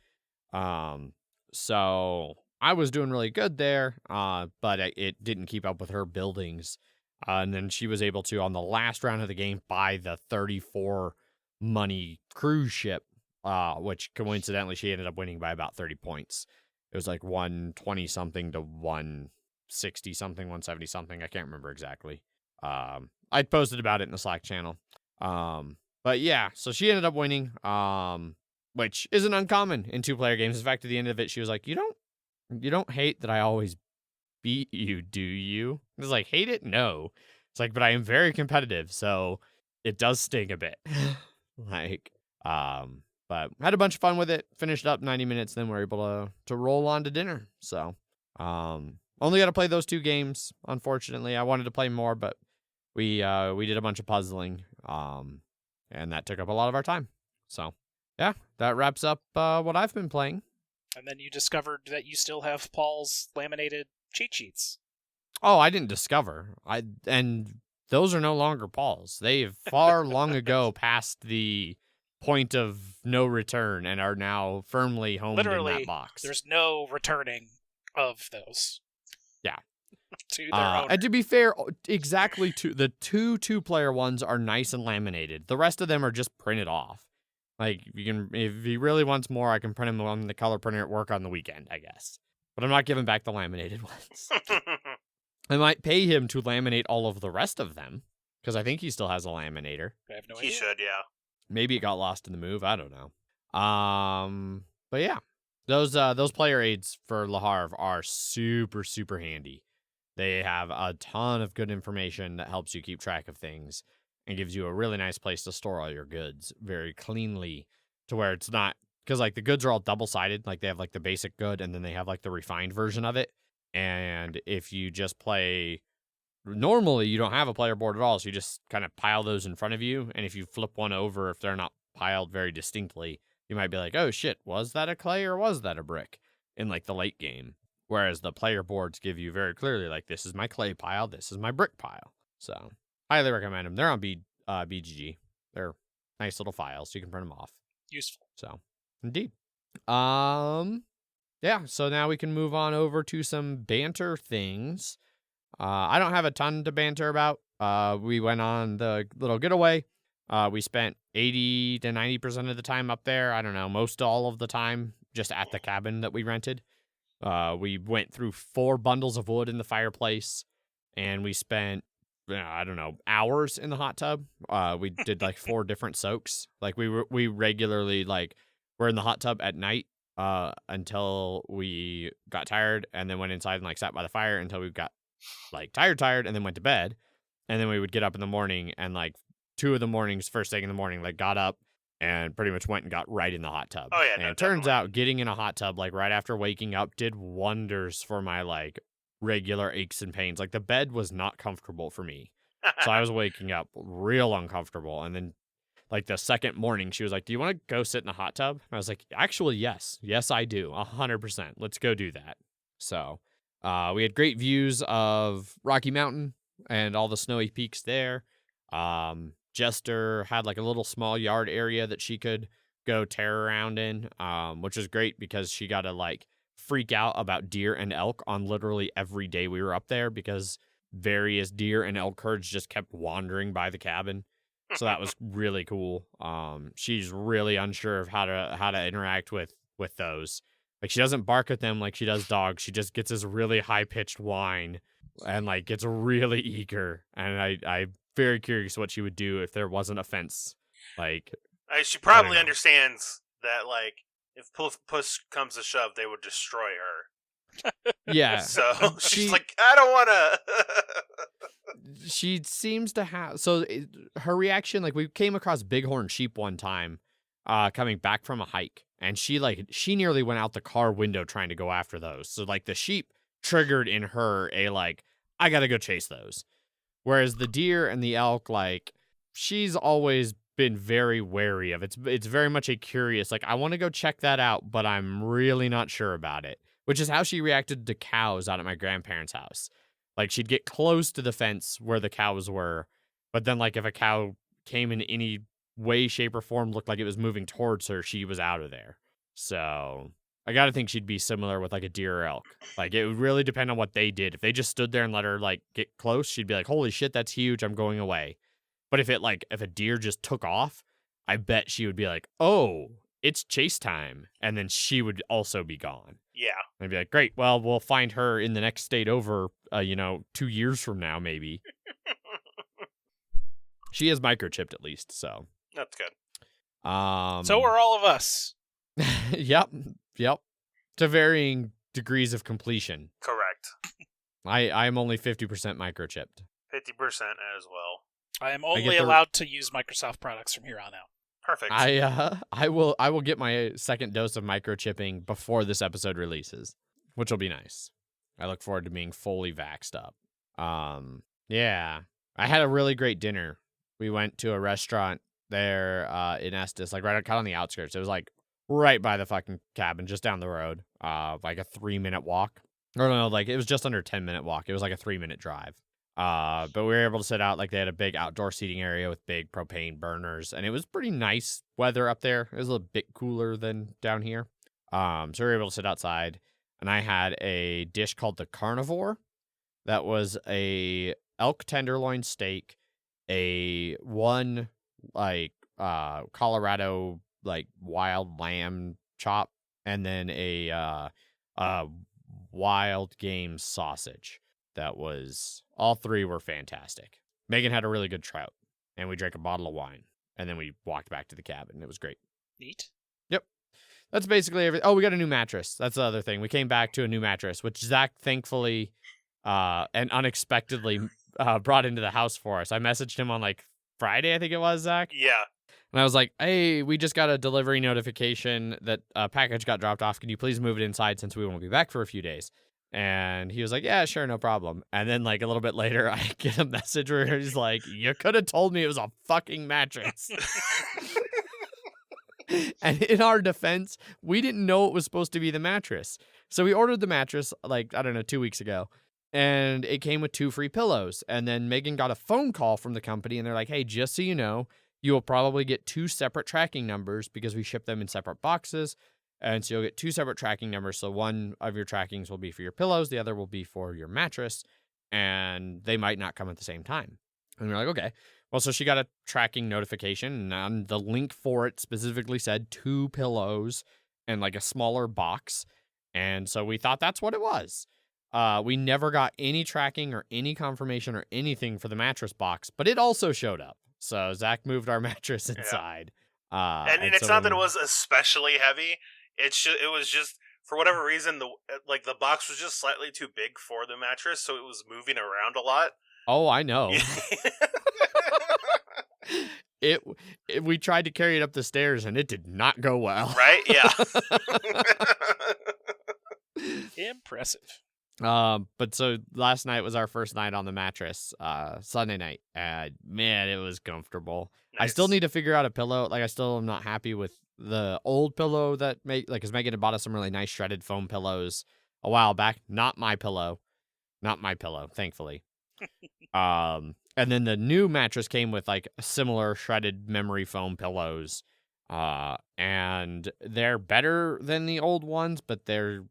So I was doing really good there, but it didn't keep up with her buildings. And then she was able to, on the last round of the game, buy the 34 money cruise ship, which coincidentally she ended up winning by about 30 points. It was like 120-something to 160-something, 170-something. I can't remember exactly. I posted about it in the Slack channel. But yeah, so she ended up winning, which isn't uncommon in 2-player games. In fact, at the end of it, she was like, you don't hate that I always beat you, do you? I was like, hate it? No. It's like, but I am very competitive, so it does sting a bit. But had a bunch of fun with it. Finished up 90 minutes, then we're able to roll on to dinner. So, only got to play those 2 games, unfortunately. I wanted to play more, but we did a bunch of puzzling, and that took up a lot of our time. So, yeah, that wraps up what I've been playing. And then you discovered that you still have Paul's laminated cheat sheets. Oh, I didn't discover. And those are no longer Paul's. They've far long ago passed the point of no return and are now firmly homed in that box. There's no returning of those. Yeah. To their owner. And to be fair, exactly the 2-player ones are nice and laminated. The rest of them are just printed off. Like, if he really wants more, I can print him on the color printer at work on the weekend, I guess. But I'm not giving back the laminated ones. I might pay him to laminate all of the rest of them, because I think he still has a laminator. I have no idea. He should, yeah. Maybe it got lost in the move. I don't know. But yeah, those player aids for Le Havre are super, super handy. They have a ton of good information that helps you keep track of things and gives you a really nice place to store all your goods very cleanly, to where it's not, because like the goods are all double-sided. Like they have like the basic good, and then they have like the refined version of it. And if you just play normally, you don't have a player board at all, so you just kind of pile those in front of you. And if you flip one over, if they're not piled very distinctly, you might be like, oh shit, was that a clay or was that a brick in like the late game? Whereas the player boards give you very clearly, like, this is my clay pile, this is my brick pile. So highly recommend them. They're on BGG. They're nice little files. You can print them off. Useful. So indeed. Yeah, so now we can move on over to some banter things. I don't have a ton to banter about. We went on the little getaway. We spent 80 to 90% of the time up there. I don't know, most all of the time just at the cabin that we rented. We went through 4 bundles of wood in the fireplace, and we spent, I don't know, hours in the hot tub. We did like 4 different soaks. Like we regularly, like, we're in the hot tub at night, until we got tired, and then went inside and like sat by the fire until we got like tired, and then went to bed. And then we would get up in the morning, and like 2 of the mornings, first thing in the morning, like got up and pretty much went and got right in the hot tub. Oh, yeah, and no, it turns definitely. out getting in a hot tub like right after waking up did wonders for my like regular aches and pains. Like the bed was not comfortable for me. So I was waking up real uncomfortable. And then like the second morning, she was like, "Do you want to go sit in a hot tub?" And I was like, "Actually, yes. Yes, I do. 100%. Let's go do that." So we had great views of Rocky Mountain and all the snowy peaks there. Jester had like a little small yard area that she could go tear around in, which was great because she got to like freak out about deer and elk on literally every day we were up there because various deer and elk herds just kept wandering by the cabin. So that was really cool. She's really unsure of how to interact with those. Like she doesn't bark at them like she does dogs. She just gets this really high pitched whine and like gets really eager. And I'm very curious what she would do if there wasn't a fence. Like She probably know. understands that like if push comes to shove, they would destroy her. Yeah. So she's like, I don't want to. She seems to have her reaction, like we came across bighorn sheep one time coming back from a hike, and she nearly went out the car window trying to go after those. So like the sheep triggered in her a like, I gotta go chase those. Whereas the deer and the elk, like she's always been very wary of. It's very much a curious, like I want to go check that out, but I'm really not sure about it. Which is how she reacted to cows out at my grandparents' house. Like she'd get close to the fence where the cows were, but then like if a cow came in any way, shape, or form, looked like it was moving towards her, she was out of there. So I gotta think she'd be similar with like a deer or elk. Like it would really depend on what they did. If they just stood there and let her like get close, she'd be like, "Holy shit, that's huge! I'm going away." But if a deer just took off, I bet she would be like, "Oh, it's chase time," and then she would also be gone. Yeah. I'd be like, "Great, well, we'll find her in the next state over, 2 years from now, maybe." She is microchipped at least, so. That's good. So are all of us. Yep. To varying degrees of completion. Correct. I'm only 50% microchipped. 50% as well. I am only allowed to use Microsoft products from here on out. Perfect. I will get my second dose of microchipping before this episode releases, which will be nice. I look forward to being fully vaxxed up. Yeah. I had a really great dinner. We went to a restaurant there in Estes, like right kind of on the outskirts. It was like right by the fucking cabin, just down the road. Like a 3-minute walk. Or no, like it was just under a 10-minute walk. It was like a 3-minute drive. But we were able to sit out, like they had a big outdoor seating area with big propane burners, and it was pretty nice weather up there. It was a little bit cooler than down here. So we were able to sit outside, and I had a dish called the Carnivore. That was a elk tenderloin steak, a Colorado like wild lamb chop, and then a wild game sausage. That was, all three were fantastic. Megan had a really good trout, and we drank a bottle of wine, and then we walked back to the cabin. It was great. Neat. Yep. That's basically everything. Oh, we got a new mattress. That's the other thing. We came back to a new mattress, which Zach thankfully and unexpectedly brought into the house for us. I messaged him on like Friday, I think it was, Zach. Yeah. And I was like, "Hey, we just got a delivery notification that a package got dropped off. Can you please move it inside since we won't be back for a few days?" And he was like, "Yeah, sure, no problem." And then like a little bit later, I get a message where he's like, "You could have told me it was a fucking mattress." And in our defense, we didn't know it was supposed to be the mattress. So we ordered the mattress like, I don't know, 2 weeks ago. And it came with 2 free pillows. And then Megan got a phone call from the company, and they're like, "Hey, just so you know, you will probably get 2 separate tracking numbers because we ship them in separate boxes. And so you'll get 2 separate tracking numbers. So one of your trackings will be for your pillows. The other will be for your mattress. And they might not come at the same time." And we're like, okay. Well, so she got a tracking notification, and the link for it specifically said 2 pillows and like a smaller box. And so we thought that's what it was. We never got any tracking or any confirmation or anything for the mattress box, but it also showed up. So Zach moved our mattress inside. And it's so not that it was especially heavy. It was just for whatever reason the box was just slightly too big for the mattress, so it was moving around a lot. Oh, I know. We tried to carry it up the stairs and it did not go well. Right? Yeah. Impressive. But so last night was our first night on the mattress, Sunday night. Man, it was comfortable. Nice. I still need to figure out a pillow. Like, I still am not happy with the old pillow that because Megan had bought us some really nice shredded foam pillows a while back. Not my pillow, thankfully. And then the new mattress came with like similar shredded memory foam pillows. And they're better than the old ones, but they're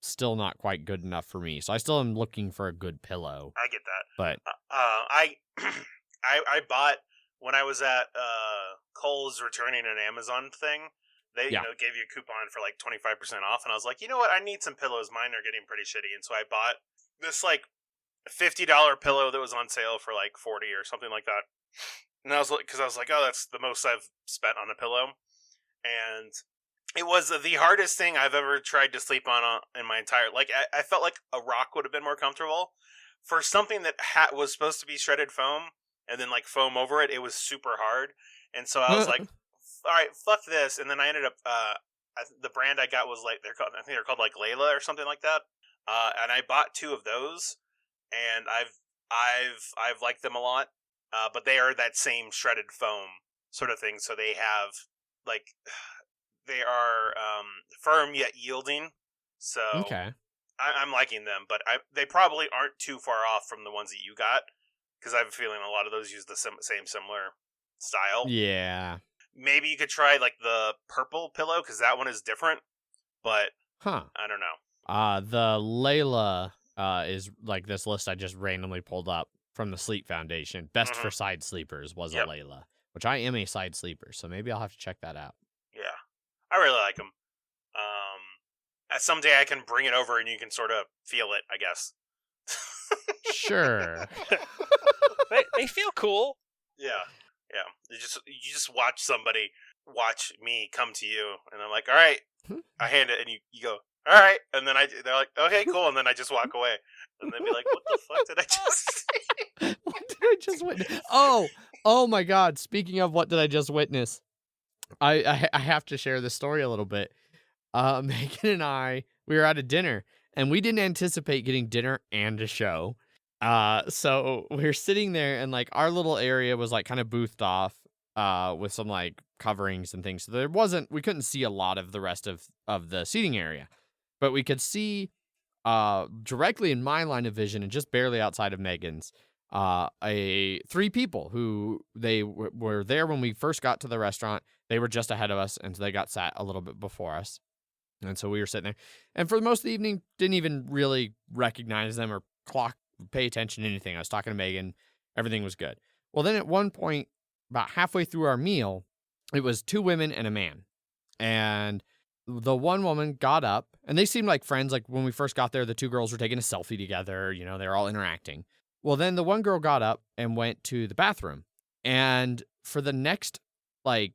still not quite good enough for me. So I still am looking for a good pillow. I get that. But I bought when I was at Kohl's returning an Amazon thing. They gave you a coupon for like 25% off, and I was like, you know what? I need some pillows. Mine are getting pretty shitty, and so I bought this like $50 pillow that was on sale for like $40 or something like that. And I was like, oh, that's the most I've spent on a pillow, and it was the hardest thing I've ever tried to sleep on in my entire. Like I felt like a rock would have been more comfortable for something that was supposed to be shredded foam and then like foam over it. It was super hard, and so I was like, all right, fuck this. And then I ended up the brand I got was like I think they're called like Layla or something like that. And I bought 2 of those, and I've liked them a lot. But they are that same shredded foam sort of thing. So they have like they are firm yet yielding. So okay. I'm liking them, but they probably aren't too far off from the ones that you got, because I have a feeling a lot of those use the same similar style. Yeah. Maybe you could try like the purple pillow, because that one is different, but I don't know. The Layla is like this list I just randomly pulled up from the Sleep Foundation. Best for side sleepers was a Layla, which I am a side sleeper, so maybe I'll have to check that out. Yeah, I really like them. Someday I can bring it over and you can sort of feel it, I guess. Sure. They feel cool. Yeah. You just watch somebody watch me come to you, and I'm like, all right. I hand it, and you go, all right, and then they're like, okay, cool, and then I just walk away, and they'd be like, what the fuck did I just see? What did I just witness? Oh my God! Speaking of what did I just witness, I have to share this story a little bit. Megan and I, we were at a dinner, and we didn't anticipate getting dinner and a show. So we were sitting there, and like our little area was like kind of boothed off, with some like coverings and things. So we couldn't see a lot of the rest of the seating area, but we could see, directly in my line of vision and just barely outside of Megan's, 3 people who they were there when we first got to the restaurant. They were just ahead of us, and so they got sat a little bit before us. And so we were sitting there, and for most of the evening, didn't even really recognize them or pay attention to anything. I was talking to Megan. Everything was good. Well, then at one point, about halfway through our meal, it was 2 women and a man. And the one woman got up, and they seemed like friends. Like when we first got there, the 2 girls were taking a selfie together. You know, they were all interacting. Well, then the one girl got up and went to the bathroom. And for the next like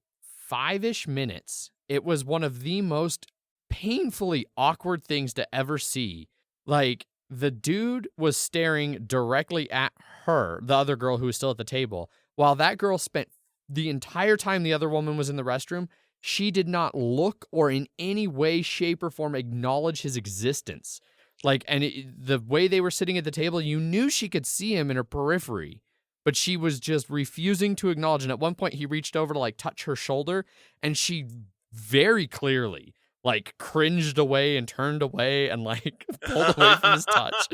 5-ish minutes, it was one of the most painfully awkward things to ever see. Like, the dude was staring directly at her, the other girl who was still at the table, while that girl spent the entire time the other woman was in the restroom. She did not look or in any way, shape, or form acknowledge his existence. Like, and the way they were sitting at the table, you knew she could see him in her periphery, but she was just refusing to acknowledge. And at one point, he reached over to like touch her shoulder, and she very clearly like cringed away and turned away and like pulled away from his touch.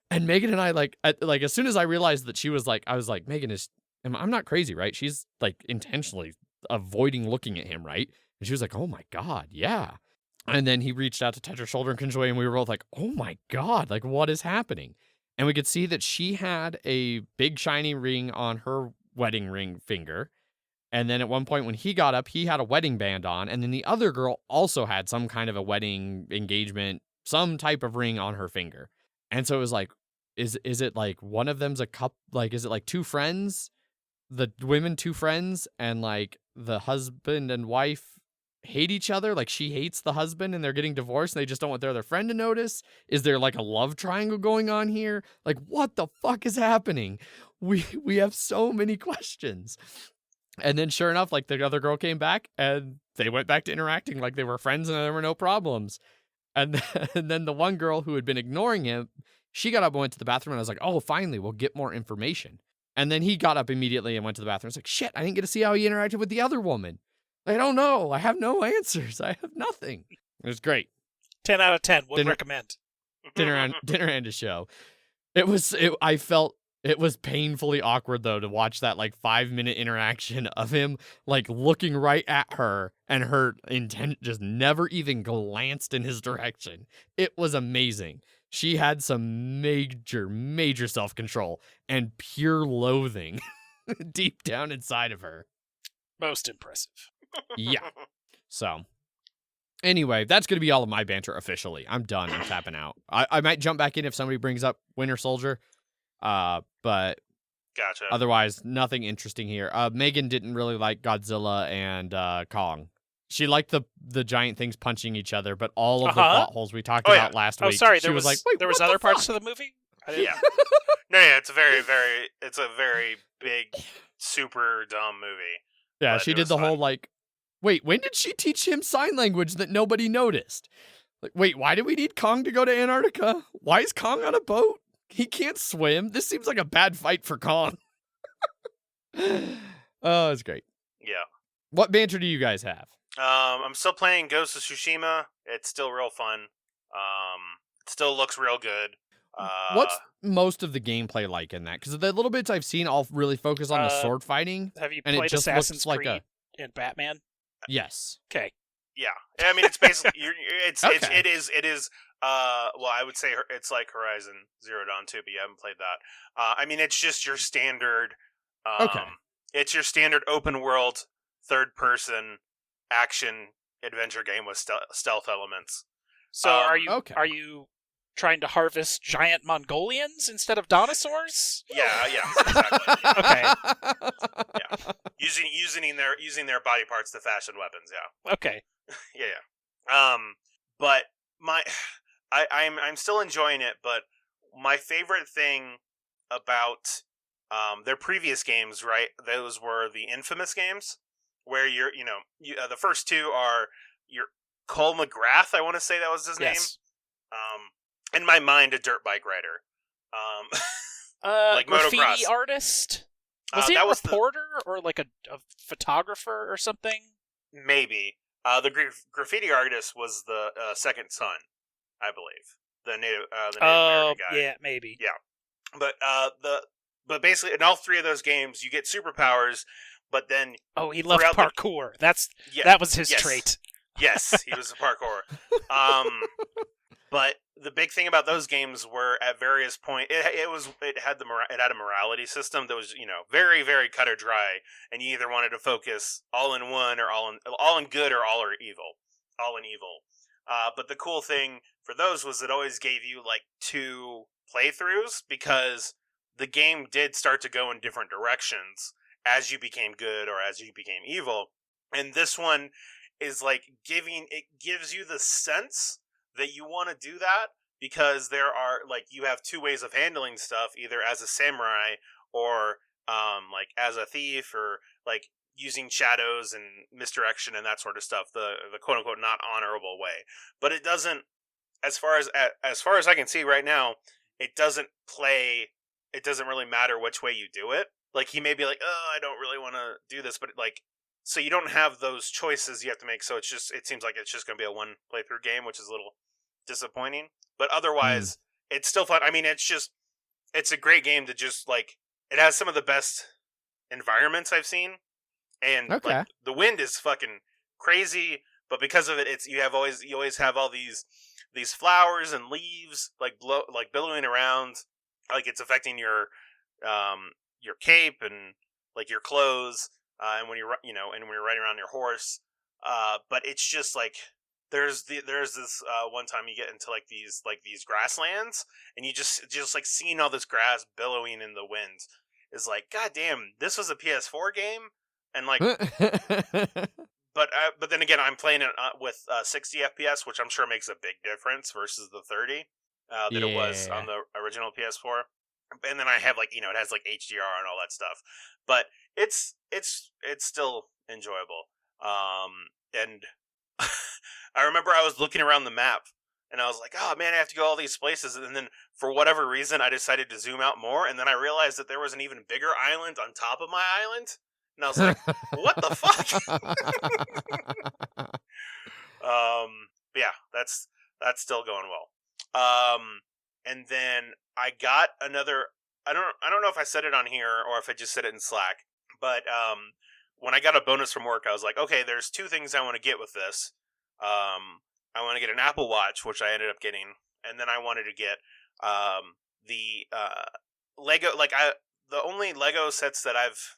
And Megan and I like as soon as I realized that she was like, I was like, Megan, I'm not crazy, right? She's like intentionally avoiding looking at him, right? And she was like, oh my God, yeah. And then he reached out to touch her shoulder and cringed away, and we were both like, oh my God, like what is happening? And we could see that she had a big shiny ring on her wedding ring finger. And then at one point when he got up, he had a wedding band on. And then the other girl also had some kind of a wedding engagement, some type of ring on her finger. And so it was like, is it like one of them's a couple? Like, is it like 2 friends? The women 2 friends, and like the husband and wife hate each other? Like she hates the husband and they're getting divorced and they just don't want their other friend to notice? Is there like a love triangle going on here? Like what the fuck is happening? We have so many questions. And then sure enough, like the other girl came back and they went back to interacting like they were friends and there were no problems. And then the one girl who had been ignoring him, she got up and went to the bathroom and I was like, oh, finally, we'll get more information. And then he got up immediately and went to the bathroom. I was like, shit, I didn't get to see how he interacted with the other woman. I don't know. I have no answers. I have nothing. It was great. 10 out of 10. Would recommend. Dinner and a show. I felt it was painfully awkward though to watch that like 5-minute interaction of him like looking right at her and her intent just never even glanced in his direction. It was amazing. She had some major self-control and pure loathing deep down inside of her. Most impressive. Yeah. So, anyway, that's going to be all of my banter officially. I'm done. I'm tapping out. I might jump back in if somebody brings up Winter Soldier. But gotcha. Otherwise, nothing interesting here. Megan didn't really like Godzilla and Kong. She liked the giant things punching each other, but all of the plot holes we talked about last week. Sorry, she was like, wait, there was other parts to the movie? Yeah. No, it's a very big, super dumb movie. Yeah, she did the whole like, wait, when did she teach him sign language that nobody noticed? Like, wait, why do we need Kong to go to Antarctica? Why is Kong on a boat? He can't swim. This seems like a bad fight for Kong. Oh, it's great. Yeah. What banter do you guys have? I'm still playing Ghost of Tsushima. It's still real fun. It still looks real good. What's most of the gameplay like in that? Because the little bits I've seen all really focus on the sword fighting. Have you and played it just Assassin's looks Creed like and Batman? Yes. Okay. Yeah. I mean, it's basically Okay. it is. Well, I would say it's like Horizon Zero Dawn 2, but you haven't played that. I mean, it's just your standard. Okay. It's your standard open world, third person action adventure game with stealth elements. So are you trying to harvest giant Mongolians instead of dinosaurs? Yeah, exactly. Okay. Yeah. Using their body parts to fashion weapons, yeah. Okay. Yeah. But I'm still enjoying it, but my favorite thing about their previous games, right? Those were the Infamous games, where the first two are your Cole McGrath, I want to say that was his name. In my mind, a dirt bike rider. Like graffiti motocross artist? Was he a reporter or like a photographer or something? Maybe. The graffiti artist was the second son, I believe. The Native American guy. Yeah, maybe. Yeah. But basically, in all three of those games, you get superpowers, but then... Oh, he loved parkour. That was his trait. Yes, he was a parkour. But the big thing about those games were at various points it had a morality system that was very very cut or dry, and you either wanted to focus all in one or all in good or all in evil. But the cool thing for those was it always gave you like 2 playthroughs, because the game did start to go in different directions as you became good or as you became evil, and this one is like gives you the sense that you want to do that, because there are like you have 2 ways of handling stuff, either as a samurai or like as a thief, or like using shadows and misdirection and that sort of stuff, the quote unquote not honorable way. But it doesn't, as far as I can see right now, it doesn't really matter which way you do it. Like he may be like, oh, I don't really want to do this, but like, so you don't have those choices you have to make. So it seems like it's just going to be a 1 playthrough game, which is a little disappointing. But otherwise, it's still fun. I mean, it's a great game to just like, it has some of the best environments I've seen. And like, the wind is fucking crazy, but because of it, you always have all these flowers and leaves like billowing around, like it's affecting your cape and like your clothes. And when you're riding around your horse, but it's just like there's this one time you get into like these grasslands, and you just like seeing all this grass billowing in the wind is like, god damn, this was a PS4 game, and like, but then again, I'm playing it with 60 FPS, which I'm sure makes a big difference versus the 30 that it was on the original PS4. And then I have like, it has like HDR and all that stuff, but it's still enjoyable. And I remember I was looking around the map and I was like, oh man, I have to go all these places. And then for whatever reason, I decided to zoom out more. And then I realized that there was an even bigger island on top of my island. And I was like, what the fuck? But yeah, that's still going well. And then I got another, I don't know if I said it on here or if I just said it in Slack, but when I got a bonus from work, I was like, okay, there's 2 things I want to get with this. I want to get an Apple Watch, which I ended up getting, and then I wanted to get the Lego. The only Lego sets that I've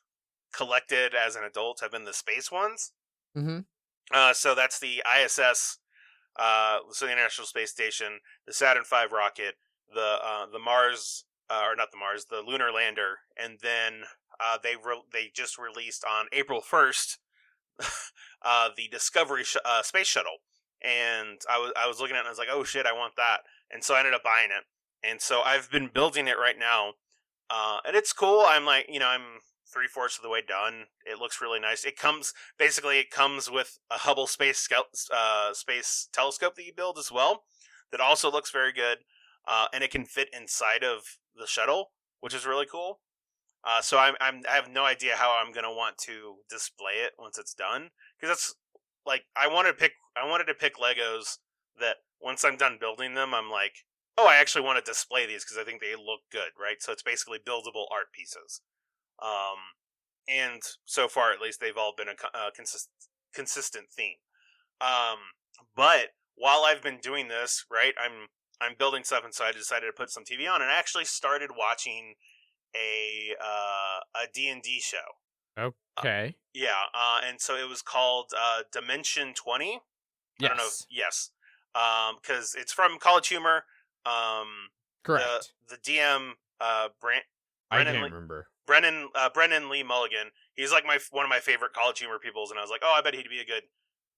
collected as an adult have been the space ones. Mm-hmm. So that's the ISS, so the International Space Station, the Saturn V rocket, the Mars, or not the Mars, the lunar lander, and then they just released on April 1st the Discovery space shuttle. And I was looking at it and I was like, oh shit, I want that. And so I ended up buying it. And so I've been building it right now. And it's cool. I'm like, I'm 3/4 of the way done. It looks really nice. It comes with a Hubble space telescope that you build as well. That also looks very good. And it can fit inside of the shuttle, which is really cool. So I have no idea how I'm going to want to display it once it's done. Because that's, like, I wanted to pick Legos that once I'm done building them, I'm like, oh, I actually want to display these because I think they look good, right? So it's basically buildable art pieces. And so far, at least, they've all been a consistent theme. But while I've been doing this, right, I'm building stuff, and so I decided to put some TV on, and I actually started watching a D&D show. Okay. And so it was called Dimension 20. Yes. I don't know. Yes. Because it's from College Humor. Correct. The DM, I Brennan can't remember. Brennan Lee Mulligan. He's like one of my favorite College Humor peoples, and I was like, oh, I bet he'd be a good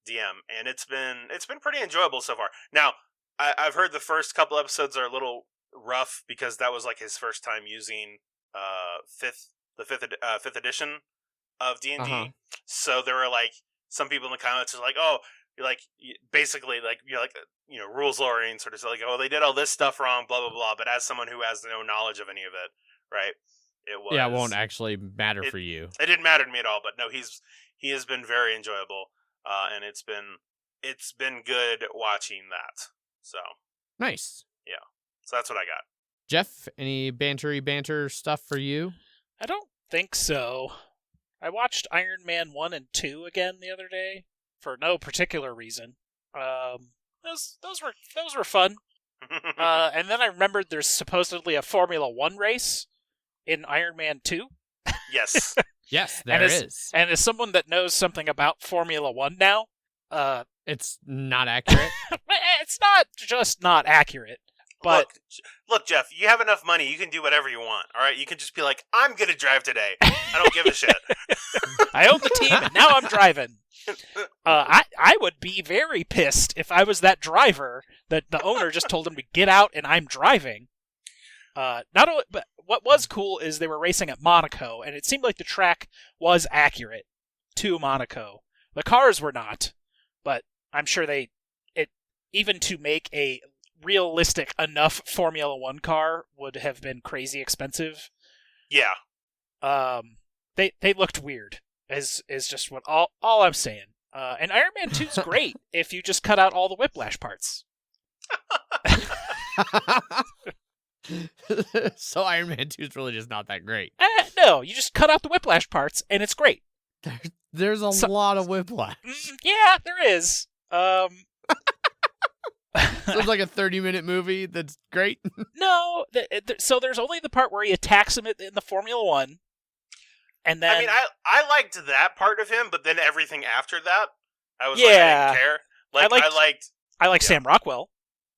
DM. And it's been pretty enjoyable so far. Now, I've heard the first couple episodes are a little rough because that was like his first time using fifth edition of D&D. Uh-huh. So there were like some people in the comments are like, oh, you're like basically like rules lawyering sort of like, oh, they did all this stuff wrong, blah blah blah. But as someone who has no knowledge of any of it, right? It won't actually matter for you. It didn't matter to me at all. But no, he has been very enjoyable, and it's been good watching that. So nice. Yeah. So that's what I got. Jeff, any banter stuff for you? I don't think so. I watched Iron Man 1 and 2 again the other day for no particular reason. Those were fun. And then I remembered there's supposedly a Formula 1 race in Iron Man 2. Yes. Yes, there is. And as someone that knows something about Formula 1 now, it's not accurate. It's not just not accurate. But look, Jeff, you have enough money. You can do whatever you want. All right, you can just be like, I'm gonna drive today. I don't give a shit. I own the team, and now I'm driving. I would be very pissed if I was that driver that the owner just told him to get out, and I'm driving. Not only, but what was cool is they were racing at Monaco, and it seemed like the track was accurate to Monaco. The cars were not, but I'm sure even to make a realistic enough Formula 1 car would have been crazy expensive. Yeah. They looked weird, is just what all I'm saying. And Iron Man 2's great if you just cut out all the whiplash parts. So Iron Man 2 is really just not that great. No, you just cut out the whiplash parts, and it's great. There's a lot of whiplash. Yeah, there is. So it's like a 30-minute movie that's great? No, so there's only the part where he attacks him in the Formula 1. And then, I mean, I liked that part of him, but then everything after that, I was like, I didn't care. I like Sam Rockwell.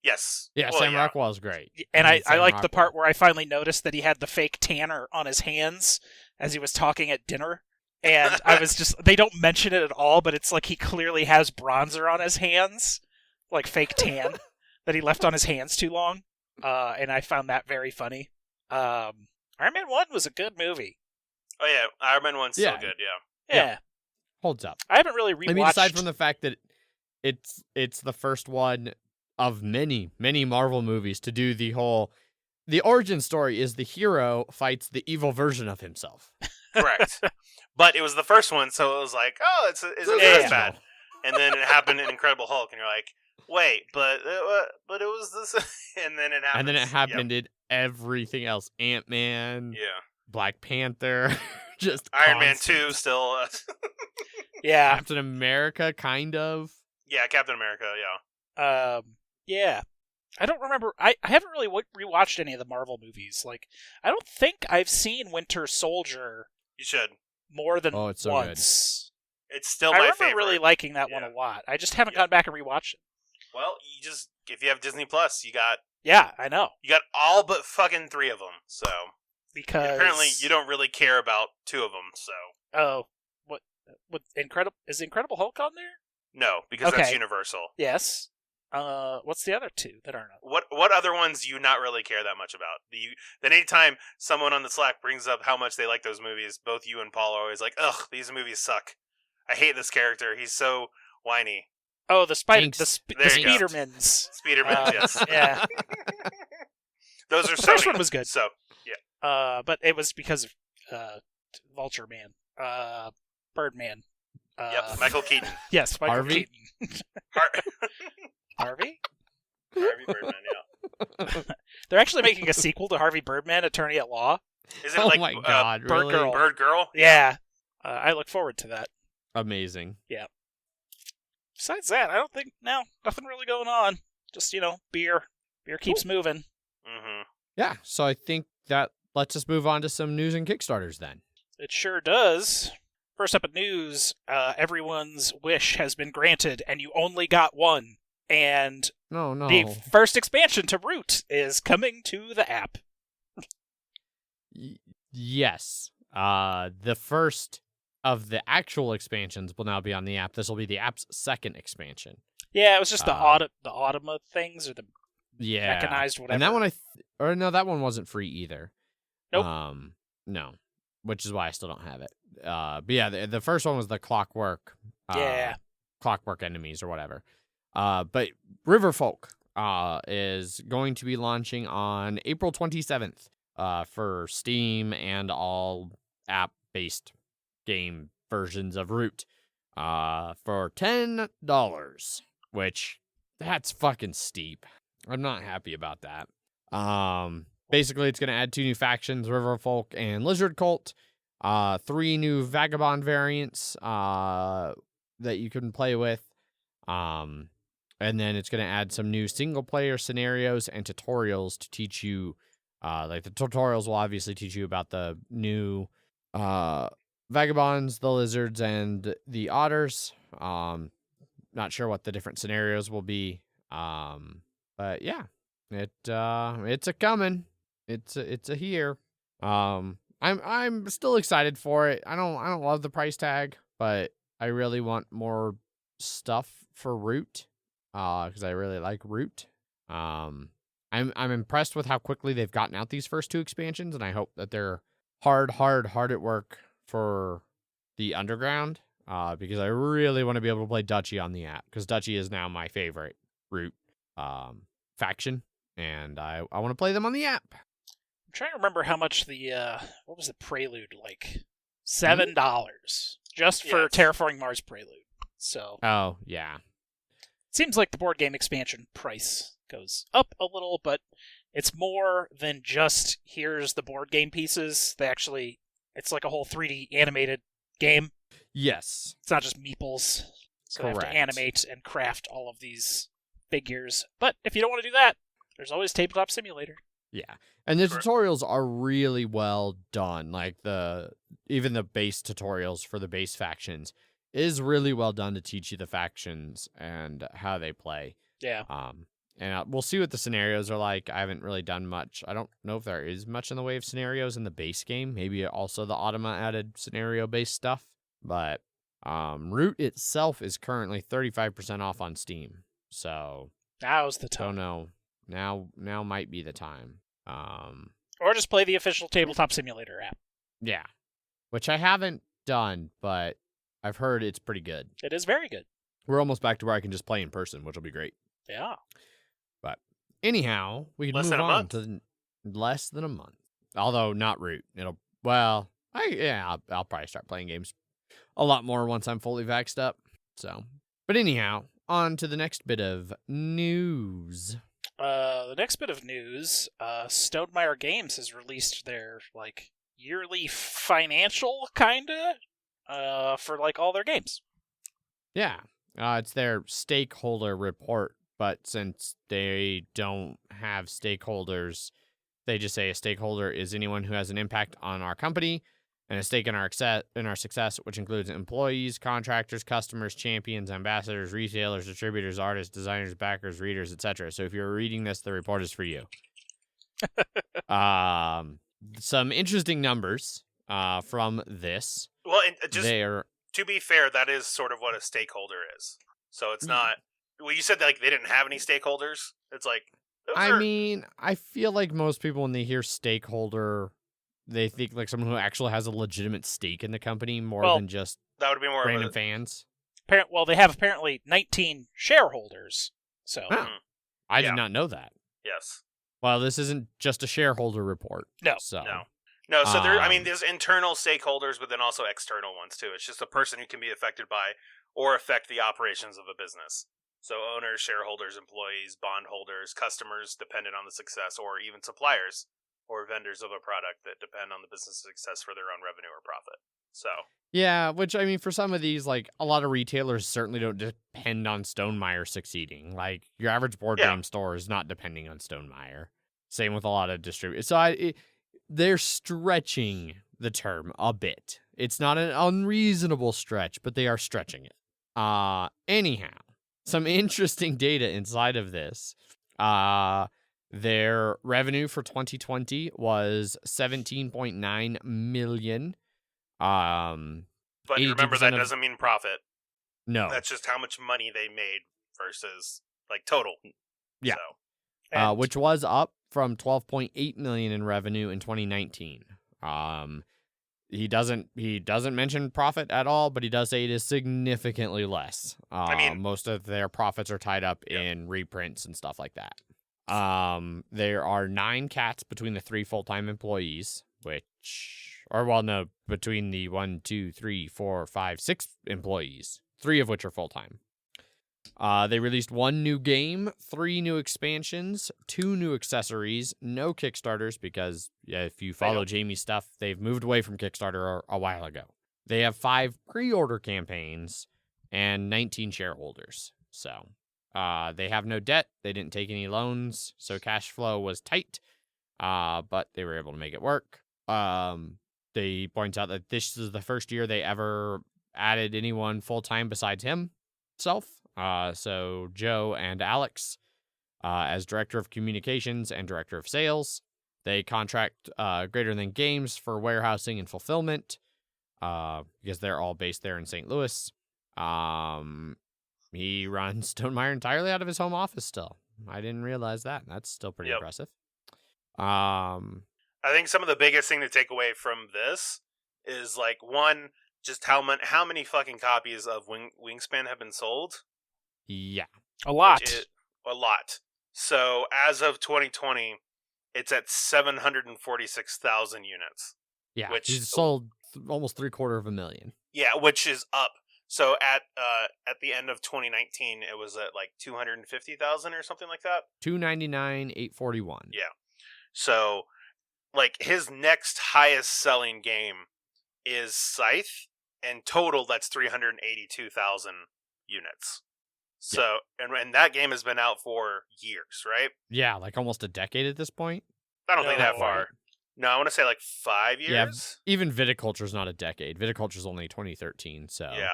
Yes. Yeah, well, Sam Rockwell's great. And I liked the part where I finally noticed that he had the fake tanner on his hands as he was talking at dinner. And I was just, they don't mention it at all, but it's like he clearly has bronzer on his hands, like fake tan, that he left on his hands too long. And I found that very funny. Iron Man 1 was a good movie. Oh yeah, Iron Man 1's still Yeah. good, Yeah. Holds up. I haven't really rewatched... I mean, aside from the fact that it's the first one of many, many Marvel movies to do the origin story is the hero fights the evil version of himself. Correct. But it was the first one, so it was like, oh, it's Yeah. bad. And then it happened in Incredible Hulk, and you're like, wait, but it was this, and then it happened. And then it happened in everything else. Ant-Man, Yeah. Black Panther, just Iron Man constant. 2 still. Yeah. Captain America, kind of. Yeah, Captain America. Yeah. Yeah. I don't remember. I haven't really rewatched any of the Marvel movies. Like, I don't think I've seen Winter Soldier You should. more than Oh, it's so once. It's still I my remember favorite. really liking that one Yeah. a lot. I just haven't Yeah. gone back and rewatched it. Well, if you have Disney Plus, you got Yeah, I know. all but fucking 3 of them. So Because apparently you don't really care about 2 of them. So Oh, what is Incredible Hulk on there? no, because that's Okay. Universal. Yes. What's the other 2 that aren't on? What other ones do you not really care that much about? Then anytime someone on the Slack brings up how much they like those movies, both you and Paul are always like, ugh, these movies suck. I hate this character. He's so whiny. Oh, the Thanks. the There you go. Spidermans. Spiderman, yes. Yeah. Those are The first Sony. one was good. So, But it was because of Vulture Man. Birdman. yep, Michael Keaton. Yes, Michael Harvey? Keaton. Harvey Harvey? Birdman, yeah. They're actually making a sequel to Harvey Birdman, Attorney at Law. Is it Oh like my God, Bird really? Girl. Bird Girl? Yeah. I look forward to that. Amazing. Besides that, I don't think, nothing really going on. Just, beer. Beer keeps moving. Mm-hmm. Yeah, so I think that let's just move on to some news and Kickstarters then. It sure does. First up in news, everyone's wish has been granted, and you only got one. And No. the first expansion to Root is coming to the app. Yes. The first of the actual expansions will now be on the app. This will be the app's second expansion. Yeah, it was just the Uh, Automa things, or the Yeah. mechanized whatever. And that one that one wasn't free either. Nope. No. Which is why I still don't have it. But yeah, the first one was the Clockwork. Clockwork enemies or whatever. But Riverfolk is going to be launching on April 27th for Steam and all app-based game versions of Root for $10, which that's fucking steep. I'm not happy about that. Basically, it's going to add 2 new factions, Riverfolk and Lizard Cult, 3 new Vagabond variants that you can play with, and then it's going to add some new single-player scenarios and tutorials to teach you, the tutorials will obviously teach you about the new Vagabonds, the Lizards, and the Otters. Not sure what the different scenarios will be, but yeah, it's a coming. It's a here. I'm still excited for it. I don't love the price tag, but I really want more stuff for Root, because I really like Root. I'm impressed with how quickly they've gotten out these first 2 expansions, and I hope that they're hard at work for the Underground, because I really want to be able to play Duchy on the app, because Duchy is now my favorite Root faction, and I want to play them on the app. I'm trying to remember how much the what was the Prelude like? $7 just for Yes. Terraforming Mars Prelude. So Oh yeah. seems like the board game expansion price goes up a little, but it's more than just here's the board game pieces. It's like a whole 3D animated game. Yes. It's not just meeples. So you have Correct. to animate and craft all of these figures. But if you don't want to do that, there's always Tabletop Simulator. Yeah. And the Sure. tutorials are really well done. Like even the base tutorials for the base factions is really well done to teach you the factions and how they play. Yeah. And we'll see what the scenarios are like. I haven't really done much. I don't know if there is much in the way of scenarios in the base game. Maybe also the Automa added scenario-based stuff. But Root itself is currently 35% off on Steam. So Now's the time. don't know. Now might be the time. Or just play the official Tabletop Simulator app. Yeah. Which I haven't done, but I've heard it's pretty good. It is very good. We're almost back to where I can just play in person, which will be great. Yeah. But anyhow, we can Less move than a on month. to less than a month. Although not Root. I'll probably start playing games a lot more once I'm fully vaxxed up. So, but anyhow, on to the next bit of news. The next bit of news, Stonemaier Games has released their yearly financial kinda for all their games. Yeah, it's their stakeholder report, but since they don't have stakeholders, they just say a stakeholder is anyone who has an impact on our company and a stake in our success, which includes employees, contractors, customers, champions, ambassadors, retailers, distributors, artists, designers, backers, readers, etc. So if you're reading this, the report is for you. Some interesting numbers from this. Well, and just They're to be fair, that is sort of what a stakeholder is. So it's not. Well, you said that, they didn't have any stakeholders. It's I feel like most people, when they hear stakeholder, they think someone who actually has a legitimate stake in the company more than just that would be more random of fans. Well, they have apparently 19 shareholders. So Huh. I did not know that. Yes. Well, this isn't just a shareholder report. No. So. No, so there's internal stakeholders, but then also external ones too. It's just a person who can be affected by or affect the operations of a business. So owners, shareholders, employees, bondholders, customers dependent on the success, or even suppliers or vendors of a product that depend on the business success for their own revenue or profit. So Yeah, which, for some of these, a lot of retailers certainly don't depend on Stonemaier succeeding. Your average board game store is not depending on Stonemaier. Same with a lot of distributors. So they're stretching the term a bit. It's not an unreasonable stretch, but they are stretching it. Anyhow, some interesting data inside of this. Their revenue for 2020 was $17.9 million. but remember, that doesn't mean profit. No. That's just how much money they made versus total. Yeah. So. Which was up from $12.8 million in revenue in 2019. He doesn't mention profit at all, but he does say it is significantly less. Most of their profits are tied up in reprints and stuff like that. There are 9 cats between the 3 full-time employees, between the 1, 2, 3, 4, 5, 6 employees, 3 of which are full-time. They released 1 new game, 3 new expansions, 2 new accessories, no Kickstarters because if you follow Jamie's stuff, they've moved away from Kickstarter a while ago. They have 5 pre-order campaigns and 19 shareholders. So they have no debt. They didn't take any loans, so cash flow was tight, but they were able to make it work. They point out that this is the first year they ever added anyone full-time besides himself. So Joe and Alex, as Director of Communications and Director of Sales. They contract Greater Than Games for warehousing and fulfillment, because they're all based there in St. Louis. He runs Stonemaier entirely out of his home office still. I didn't realize that. That's still pretty impressive. I think some of the biggest thing to take away from this is, one, just how many fucking copies of Wingspan have been sold. Yeah. A lot. A lot. So, as of 2020, it's at 746,000 units. Yeah, he's sold almost 750,000. Yeah, which is up. So, at the end of 2019, it was at 250,000 or something like that? 299,841. Yeah. So, his next highest selling game is Scythe, and total, that's 382,000 units. So, and that game has been out for years, right? Yeah, almost a decade at this point. I don't think that far. No, I want to say 5 years. Yeah, even Viticulture's not a decade. Viticulture's only 2013, so. Yeah.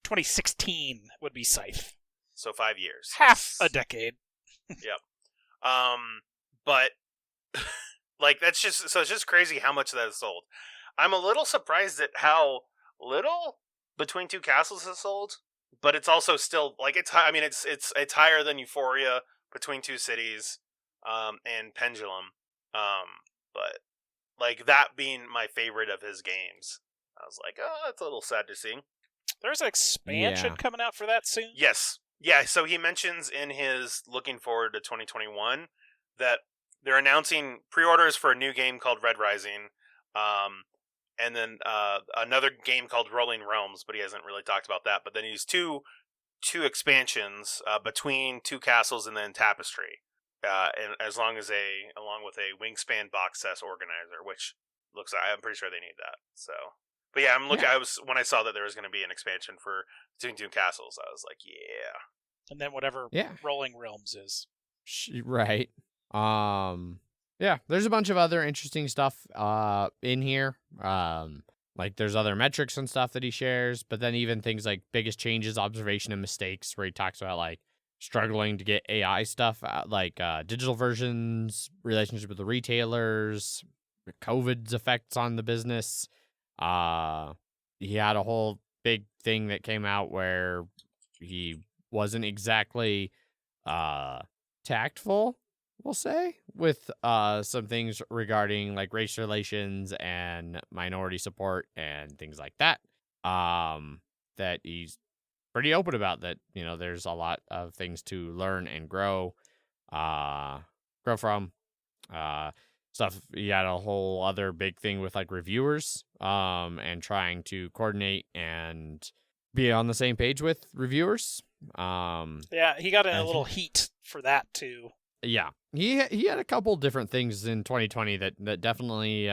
2016 would be Scythe. So 5 years. Half a decade. But like that's just it's just crazy how much that is sold. I'm a little surprised at how little Between Two Castles has sold, but it's also still like it's higher than Euphoria, Between Two Cities, and Pendulum. But like that being my favorite of his games, I was like, oh, that's a little sad to see. There's an expansion coming out for that soon? Yes. Yeah, so he mentions in his looking forward to 2021 that they're announcing pre-orders for a new game called Red Rising, and then another game called Rolling Realms, but he hasn't really talked about that. But then he's two expansions, Between Two Castles and then Tapestry, and along with a Wingspan box set organizer, which I'm pretty sure they need that. So, but yeah, I'm looking. Yeah. When I saw that there was going to be an expansion for Between Two Castles, I was like, yeah. And then whatever Rolling Realms is. Right. Yeah, there's a bunch of other interesting stuff in here. Like there's other metrics and stuff that he shares, but then even things like biggest changes, observation, and mistakes, where he talks about like struggling to get AI stuff, like digital versions, relationship with the retailers, COVID's effects on the business. He had a whole big thing that came out where he wasn't exactly tactful, we'll say, with some things regarding like race relations and minority support and things like that. That he's pretty open about, that, you know, there's a lot of things to learn and grow from. Stuff. He had a whole other big thing with like reviewers, and trying to coordinate and be on the same page with reviewers. Yeah, he got in a little heat for that too. Yeah, he had a couple different things in 2020 that definitely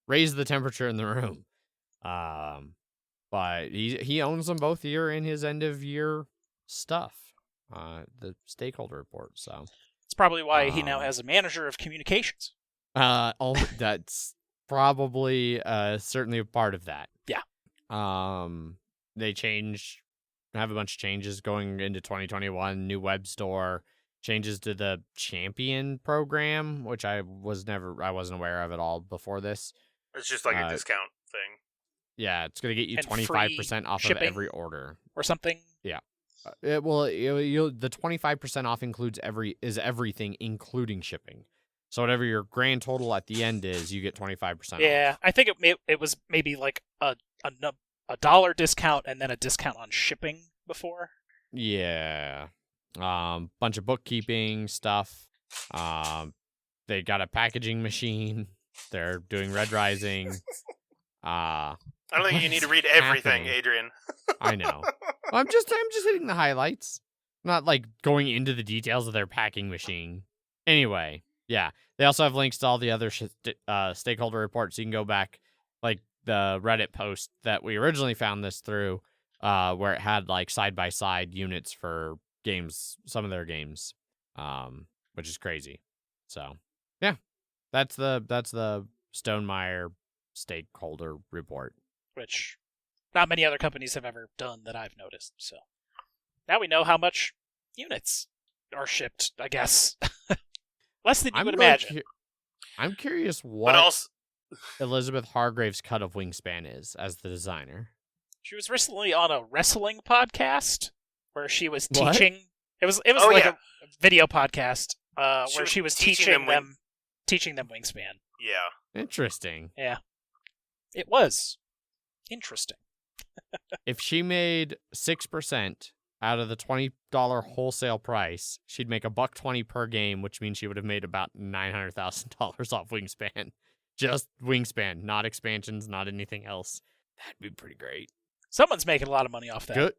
raised the temperature in the room. But he owns them both here in his end of year stuff, the stakeholder report. So it's probably why he now has a manager of communications. That's probably certainly a part of that. Yeah. They have a bunch of changes going into 2021. New web store, changes to the champion program, which I wasn't aware of at all before this. It's just like a discount thing. Yeah, it's gonna get you 25% off of every order or something. Yeah. The 25% off includes everything, including shipping. So whatever your grand total at the end is, you get 25% off. Yeah, I think it was maybe like a $1 discount and then a discount on shipping before. Yeah. Bunch of bookkeeping stuff. They got a packaging machine. They're doing Red Rising. I don't think you need to read everything, Adrian. I know. I'm just hitting the highlights. Not like going into the details of their packing machine. Anyway, yeah. They also have links to all the other stakeholder reports. You can go back, like the Reddit post that we originally found this through, where it had like side-by-side units for games, some of their games, which is crazy. So, yeah. That's the Stonemaier stakeholder report, which not many other companies have ever done that I've noticed. So now we know how much units are shipped, I guess. Less than you would imagine. I'm curious what Elizabeth Hargrave's cut of Wingspan is as the designer. She was recently on a wrestling podcast where she was teaching. It was a video podcast where she was teaching them Wingspan. Yeah. Interesting. Yeah. It was interesting. If she made 6% out of the $20 wholesale price, she'd make $120 per game, which means she would have made about $900,000 off Wingspan. Just Wingspan, not expansions, not anything else. That'd be pretty great. Someone's making a lot of money off that.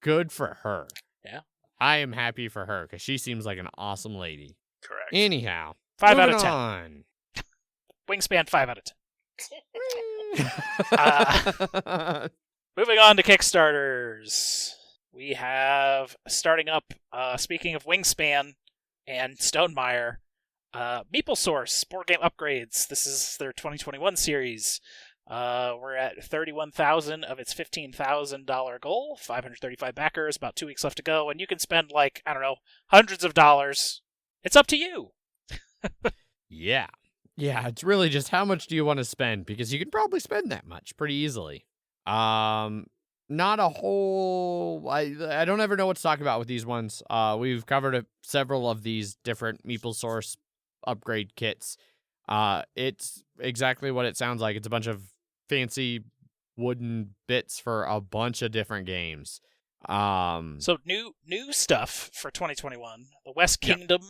Good for her. Yeah. I am happy for her because she seems like an awesome lady. Correct. Anyhow, 5 out of 10. On. Wingspan 5 out of 10. Moving on to Kickstarters. We have, starting up, speaking of Wingspan and Stonemaier, Meeple Source, board game upgrades. This is their 2021 series. We're at 31,000 of its $15,000 goal. 535 backers. About 2 weeks left to go, and you can spend like I don't know hundreds of dollars. It's up to you. Yeah. Yeah, it's really just how much do you want to spend, because you can probably spend that much pretty easily. Not a whole I don't ever know what to talk about with these ones. We've covered several of these different Meeple Source upgrade kits. It's exactly what it sounds like. It's a bunch of fancy wooden bits for a bunch of different games. So new stuff for 2021. The West Kingdom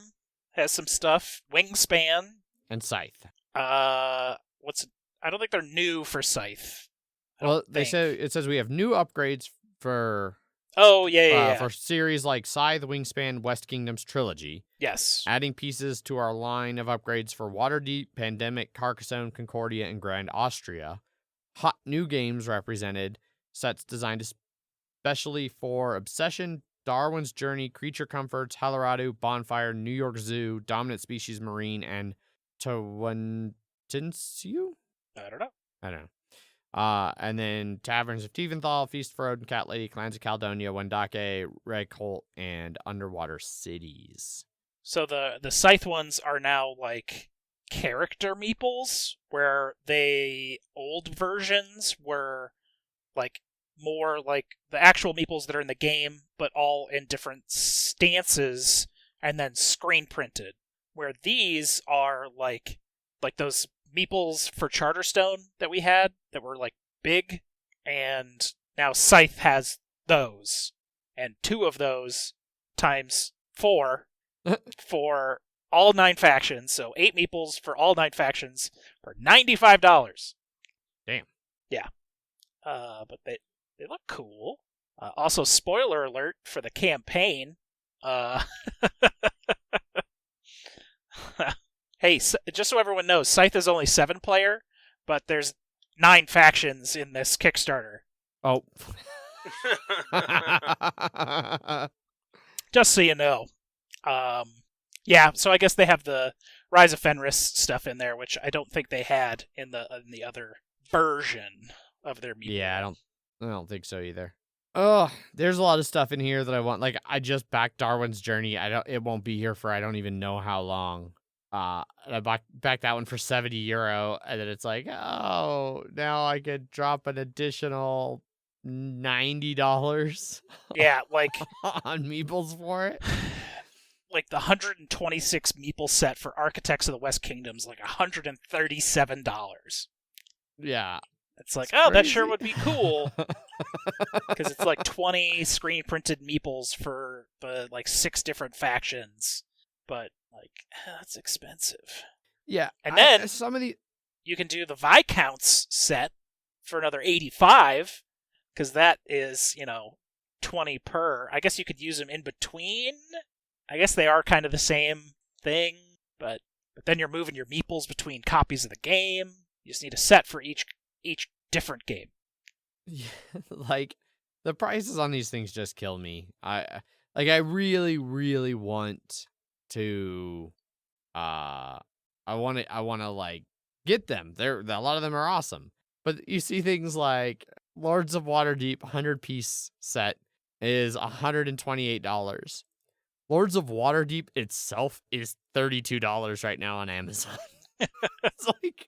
has some stuff. Wingspan and Scythe. I don't think they're new for Scythe. Well, it says we have new upgrades for for series like Scythe, Wingspan, West Kingdoms Trilogy. Yes. Adding pieces to our line of upgrades for Waterdeep, Pandemic, Carcassonne, Concordia, and Grand Austria. Hot new games represented. Sets designed especially for Obsession, Darwin's Journey, Creature Comforts, Colorado, Bonfire, New York Zoo, Dominant Species Marine, and Tawantinsu? I don't know. And then Taverns of Tiefenthal, Feast for Odin, Cat Lady, Clans of Caledonia, Wendake, Red Colt, and Underwater Cities. So the Scythe ones are now like character meeples, where old versions were like more like the actual meeples that are in the game, but all in different stances and then screen printed. Where these are like those meeples for Charterstone that we had that were like big, and now Scythe has those, and 2 of those times 4 for all 9 factions, so 8 meeples for all 9 factions for $95. Damn. Yeah. But they look cool. Also, spoiler alert for the campaign. Hey, just so everyone knows, Scythe is only 7-player, but there's 9 factions in this Kickstarter. Oh. Just so you know. Yeah, so I guess they have the Rise of Fenris stuff in there, which I don't think they had in the other version of their Meeple. Yeah, I don't think so either. Oh, there's a lot of stuff in here that I want. Like, I just backed Darwin's Journey. It won't be here for I don't even know how long. And I backed that one for €70, and then it's like, oh, now I could drop an additional $90. Yeah, like on Meeples for it. Like the 126 Meeple set for Architects of the West Kingdom's like $137. Yeah. It's like, oh, that sure would be cool. Because it's like 20 screen printed Meeples for the like 6 different factions. But like, that's expensive. Yeah. And then some of the you can do the Viscounts set for another 85, because that is, 20 per. I guess you could use them in between. I guess they are kind of the same thing, but then you're moving your Meeples between copies of the game. You just need a set for each different game. Yeah, like, the prices on these things just kill me. I really, really want to I want to like get them. A lot of them are awesome. But you see things like Lords of Waterdeep 100-piece set is $128. Lords of Waterdeep itself is $32 right now on Amazon. It's like,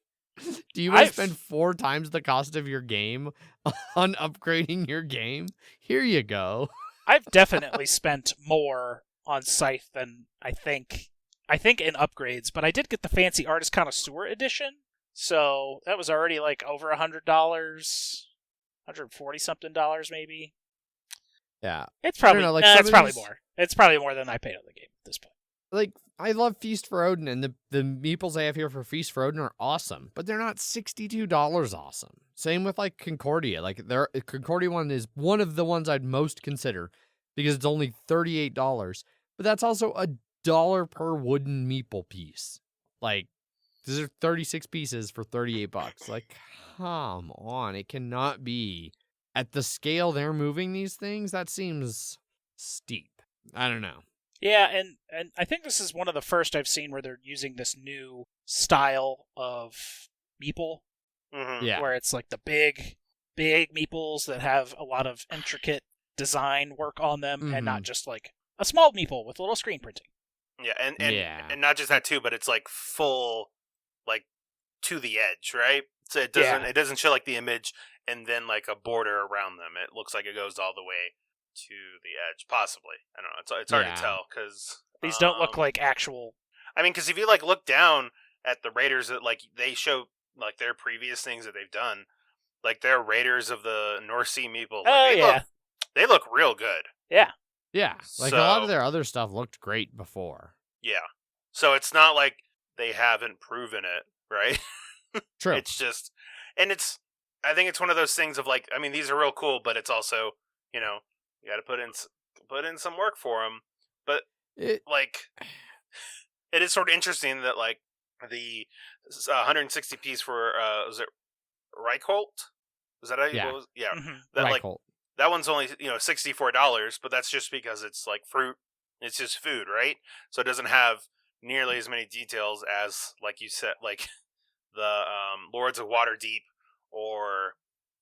do you want to spend 4 times the cost of your game on upgrading your game? Here you go. I've definitely spent more on Scythe than I think in upgrades, but I did get the fancy Artist Connoisseur edition, so that was already like over $100, $140-something maybe. Yeah, it's probably it's probably more. It's probably more than I paid on the game at this point. Like, I love Feast for Odin, and the Meeples I have here for Feast for Odin are awesome, but they're not $62 awesome. Same with like Concordia. Like, Concordia one is one of the ones I'd most consider because it's only $38, but that's also $1 per wooden Meeple piece. Like, these are 36 pieces for $38. Like, come on, it cannot be. At the scale they're moving these things, that seems steep. I don't know. Yeah, and I think this is one of the first I've seen where they're using this new style of Meeple, Mm-hmm. Yeah. where it's like the big meeples that have a lot of intricate design work on them, and not just like a small meeple with a little screen printing. Yeah, and Yeah. not just that too, but it's like full, like to the edge, right? So it doesn't show like the image and then like a border around them. It looks like it goes all the way to the edge, possibly. I don't know. It's hard to tell because these don't look like actual. I mean, because if you like look down at the Raiders, that like they show like their previous things that they've done, like they're Raiders of the North Sea Meeple. Like, they look real good. Yeah. Yeah, like a lot of their other stuff looked great before. Yeah. So it's not like they haven't proven it, right? True. It's just, and I think it's one of those things of like, I mean, these are real cool, but it's also, you know, you got to put in some work for them. But like, it is sort of interesting that like the 160 piece for was it Reichholt? Was that how you go? Yeah. Mm-hmm. That Reichholt. like that one's only $64, but that's just because it's like fruit. It's just food, right? So it doesn't have nearly as many details as, like you said, like the Lords of Waterdeep or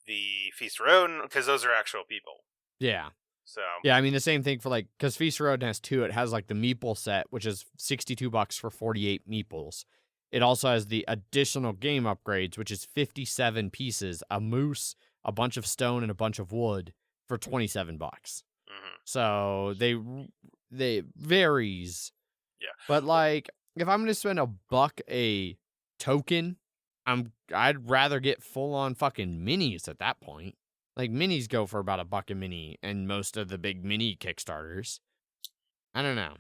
the Feast Road, because those are actual people. Yeah. So yeah, I mean the same thing for like because Feast Road has two. It has like the Meeple set, which is $62 for 48 Meeples. It also has the additional game upgrades, which is 57 pieces, a moose, a bunch of stone, and a bunch of wood for $27. Mm-hmm. So they varies. Yeah. But like if I'm gonna spend $1 a token, I'd rather get full on fucking minis at that point. Like minis go for about $1 a mini, and most of the big mini Kickstarters. I don't know.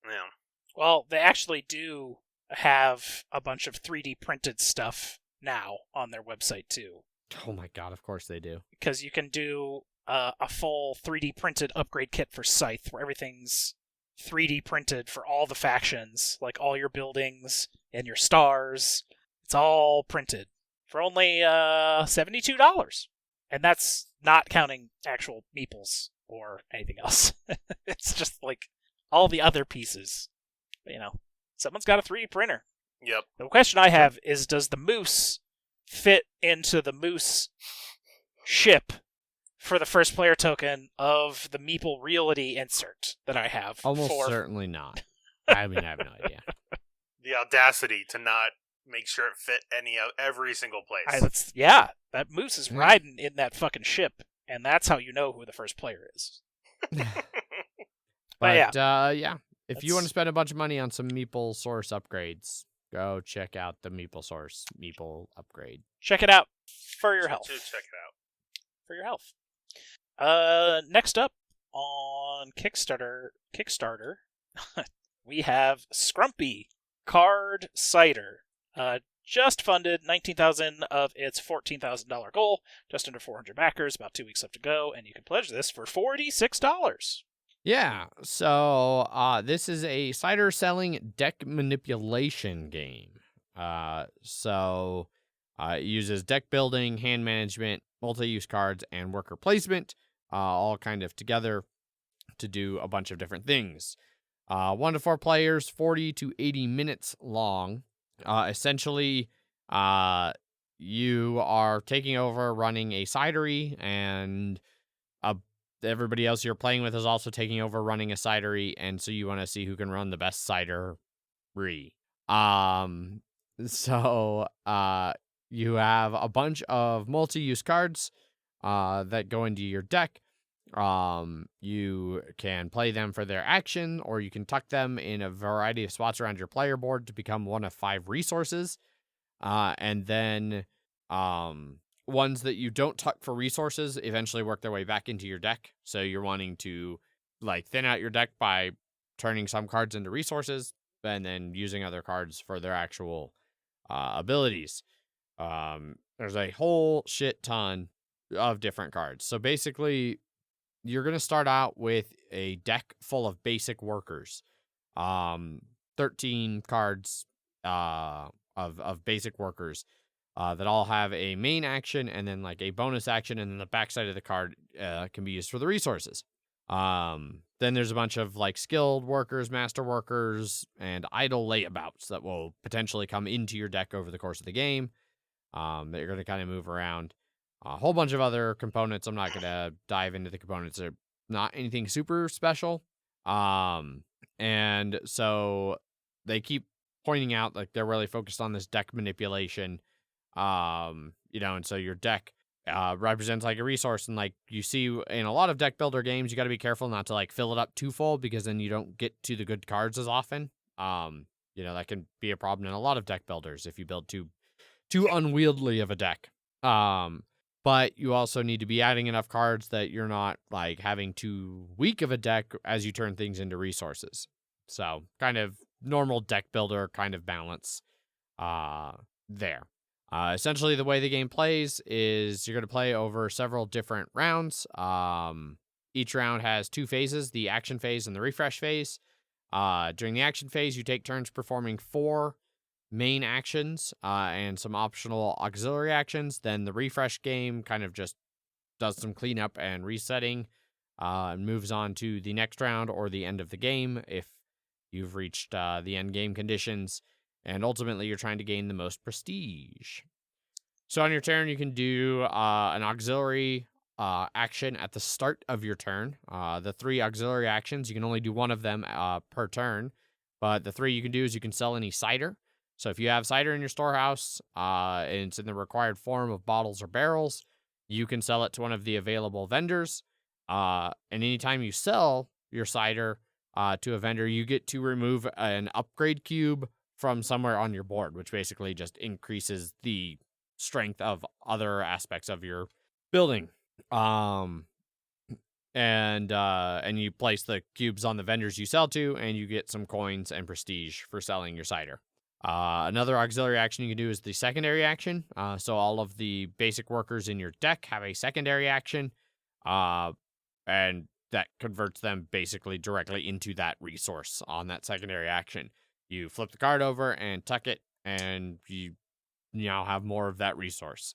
Yeah. Well, they actually do have a bunch of 3D printed stuff now on their website too. Oh my god, of course they do. Because you can do a full 3D printed upgrade kit for Scythe, where everything's 3D printed for all the factions, like all your buildings and your stars. It's all printed for only $72. And that's not counting actual meeples or anything else. It's just like all the other pieces. But, you know, someone's got a 3D printer. Yep. The question I have is, does the moose fit into the moose ship for the first player token of the Meeple Reality insert that I have? Almost certainly not. I mean, I have no idea. The audacity to not make sure it fit every single place. That moose is riding in that fucking ship, and that's how you know who the first player is. But if you want to spend a bunch of money on some Meeple Source upgrades, go check out the Meeple Source Meeple upgrade. Check it out for your health. Check it out. For your health. Next up on Kickstarter, we have Scrumpy Card Cider. Just funded $19,000 of its $14,000 goal. Just under 400 backers. About 2 weeks left to go, and you can pledge this for $46. Yeah, so this is a cider selling deck manipulation game. It uses deck building, hand management, multi-use cards, and worker placement, all kind of together to do a bunch of different things. 1 to 4 players, 40 to 80 minutes long. Essentially, you are taking over running a cidery, and everybody else you're playing with is also taking over running a cidery, and so you want to see who can run the best cidery. You have a bunch of multi-use cards that go into your deck. You can play them for their action, or you can tuck them in a variety of spots around your player board to become one of 5 resources. And then ones that you don't tuck for resources eventually work their way back into your deck. So you're wanting to like thin out your deck by turning some cards into resources and then using other cards for their actual abilities. There's a whole shit ton of different cards. So basically, you're going to start out with a deck full of basic workers. 13 cards of basic workers that all have a main action and then like a bonus action, and then the backside of the card can be used for the resources. Then there's a bunch of like skilled workers, master workers, and idle layabouts that will potentially come into your deck over the course of the game. that you're going to kind of move around. A whole bunch of other components. I'm not going to dive into the components. They're not anything super special. And so they keep pointing out like they're really focused on this deck manipulation. And so your deck represents like a resource, and like you see in a lot of deck builder games, you got to be careful not to like fill it up too full, because then you don't get to the good cards as often. That can be a problem in a lot of deck builders if you build too unwieldy of a deck. But you also need to be adding enough cards that you're not like having too weak of a deck as you turn things into resources. So kind of normal deck builder kind of balance there. Essentially, the way the game plays is you're going to play over several different rounds. Each round has 2 phases, the action phase and the refresh phase. During the action phase, you take turns performing 4 main actions and some optional auxiliary actions. Then the refresh game kind of just does some cleanup and resetting and moves on to the next round or the end of the game if you've reached the end game conditions. And ultimately, you're trying to gain the most prestige. So on your turn, you can do an auxiliary action at the start of your turn. The 3 auxiliary actions, you can only do one of them per turn. But the 3 you can do is you can sell any cider. So if you have cider in your storehouse and it's in the required form of bottles or barrels, you can sell it to one of the available vendors. And anytime you sell your cider to a vendor, you get to remove an upgrade cube from somewhere on your board, which basically just increases the strength of other aspects of your building. And you place the cubes on the vendors you sell to, and you get some coins and prestige for selling your cider. Another auxiliary action you can do is the secondary action. So all of the basic workers in your deck have a secondary action, and that converts them basically directly into that resource on that secondary action. You flip the card over and tuck it, and you now have more of that resource.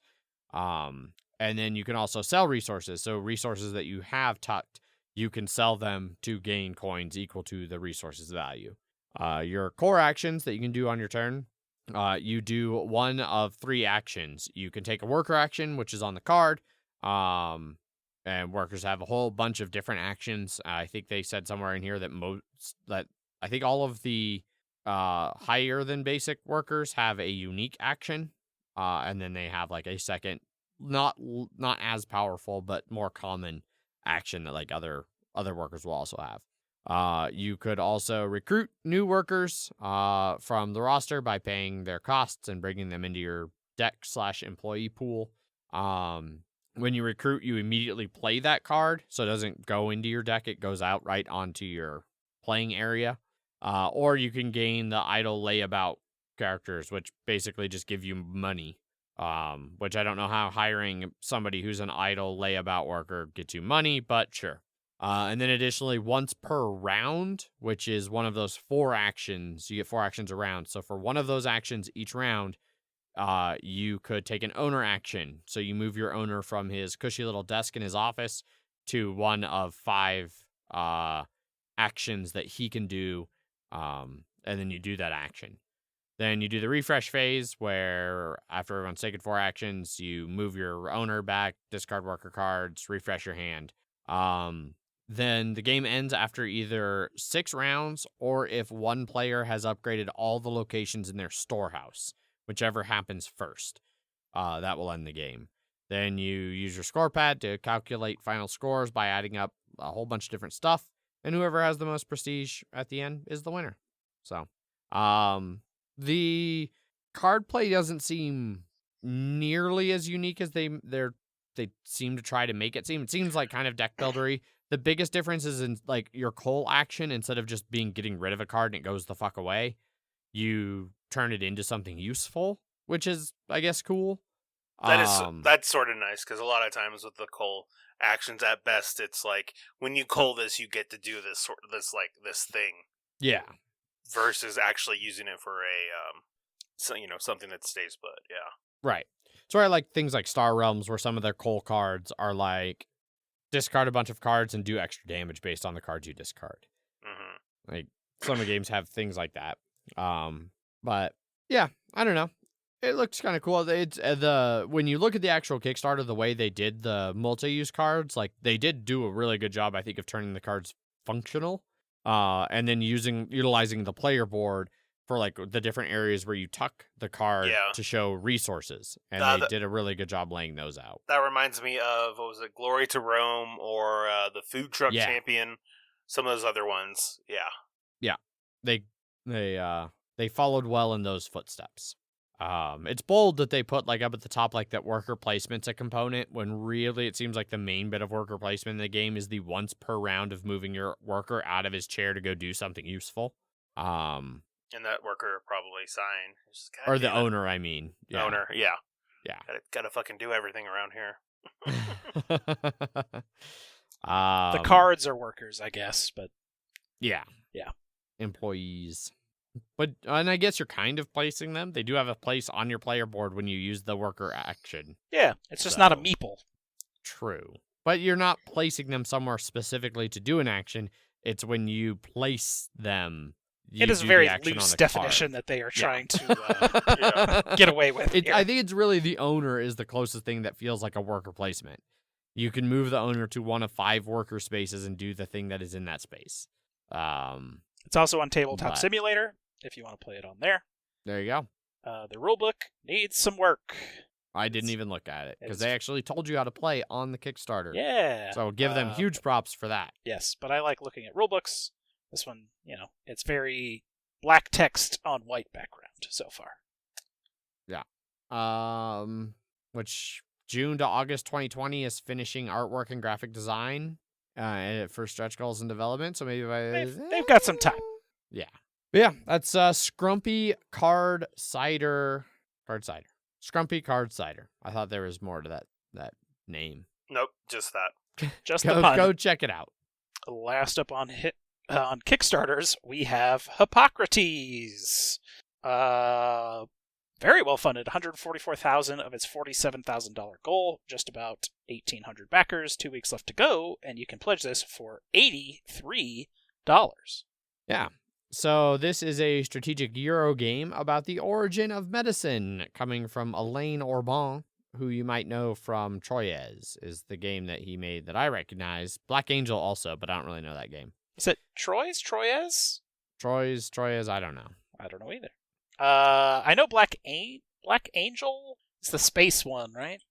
And then you can also sell resources. So resources that you have tucked, you can sell them to gain coins equal to the resource's value. Your core actions that you can do on your turn, you do one of 3 actions. You can take a worker action, which is on the card. And workers have a whole bunch of different actions. I think they said somewhere in here that I think all of the higher than basic workers have a unique action, and then they have like a second, not as powerful but more common action that like other workers will also have. You could also recruit new workers from the roster by paying their costs and bringing them into your deck/employee pool. When you recruit, you immediately play that card, so it doesn't go into your deck; it goes out right onto your playing area. Or you can gain the idle layabout characters, which basically just give you money, which I don't know how hiring somebody who's an idle layabout worker gets you money, but sure. And then additionally, once per round, which is one of those 4 actions, you get 4 actions a round. So for one of those actions each round, you could take an owner action. So you move your owner from his cushy little desk in his office to one of 5 actions that he can do. And then you do that action. Then you do the refresh phase, where after everyone's taken 4 actions, you move your owner back, discard worker cards, refresh your hand. Then the game ends after either 6 rounds or if one player has upgraded all the locations in their storehouse, whichever happens first. That will end the game. Then you use your score pad to calculate final scores by adding up a whole bunch of different stuff. And whoever has the most prestige at the end is the winner. So, the card play doesn't seem nearly as unique as they seem to try to make it seem. It seems like kind of deck buildery. The biggest difference is in like your coal action, instead of just getting rid of a card and it goes the fuck away, you turn it into something useful, which is, I guess, cool. That's sort of nice, because a lot of times with the coal actions, at best, it's like when you coal this, you get to do this thing. Yeah. Versus actually using it for a something that stays put. Yeah. Right. So I like things like Star Realms, where some of their coal cards are like discard a bunch of cards and do extra damage based on the cards you discard. Mm-hmm. Like some of the games have things like that. But yeah, I don't know. It looks kind of cool. It's when you look at the actual Kickstarter, the way they did the multi-use cards, like they did do a really good job, I think, of turning the cards functional, and then utilizing the player board for like the different areas where you tuck the card to show resources, and they did a really good job laying those out. That reminds me of, what was it, Glory to Rome, or the Food Truck Champion, some of those other ones. Yeah. They followed well in those footsteps. It's bold that they put like up at the top like that worker placement's a component, when really it seems like the main bit of worker placement in the game is the once per round of moving your worker out of his chair to go do something useful. And that worker probably sign. Or the owner, I mean. Yeah. Owner, yeah. Yeah. Gotta fucking do everything around here. The cards are workers, I guess, but... Yeah. Employees. And I guess you're kind of placing them. They do have a place on your player board when you use the worker action. Yeah, it's just not a meeple. True. But you're not placing them somewhere specifically to do an action. It's when you place them. It is a very loose definition that they are trying to get away with. I think it's really the owner is the closest thing that feels like a worker placement. You can move the owner to one of 5 worker spaces and do the thing that is in that space. It's also on Tabletop Simulator, if you want to play it on there. There you go. The rulebook needs some work. I didn't even look at it, because they actually told you how to play on the Kickstarter. Yeah. So give them huge props for that. Yes, but I like looking at rulebooks. This one, it's very black text on white background so far. Yeah. Which June to August 2020 is finishing artwork and graphic design for stretch goals and development. So maybe they've got some time. Yeah. But yeah, that's Scrumpy Card Cider. Scrumpy Card Cider. I thought there was more to that name. Nope, just that. Just the pun. Go check it out. Last up on Kickstarters, we have Hippocrates. Very well funded, $144,000 of its $47,000 goal, just about 1,800 backers, 2 weeks left to go, and you can pledge this for $83. Yeah. So this is a strategic Euro game about the origin of medicine, coming from Alain Orban, who you might know from Troyes, is the game that he made that I recognize. Black Angel also, but I don't really know that game. Is it Troyes? Troyes, I don't know. I don't know either. I know Black Angel is the space one, right?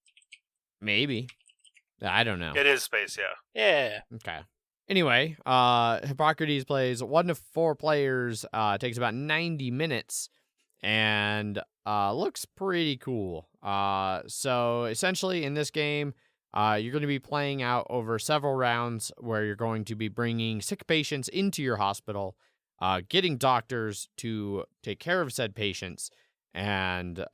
Maybe. I don't know. It is space, yeah. Yeah. Okay. Anyway, Hippocrates plays 1 to 4 players, takes about 90 minutes, and looks pretty cool. So essentially in this game, you're going to be playing out over several rounds where you're going to be bringing sick patients into your hospital, getting doctors to take care of said patients, and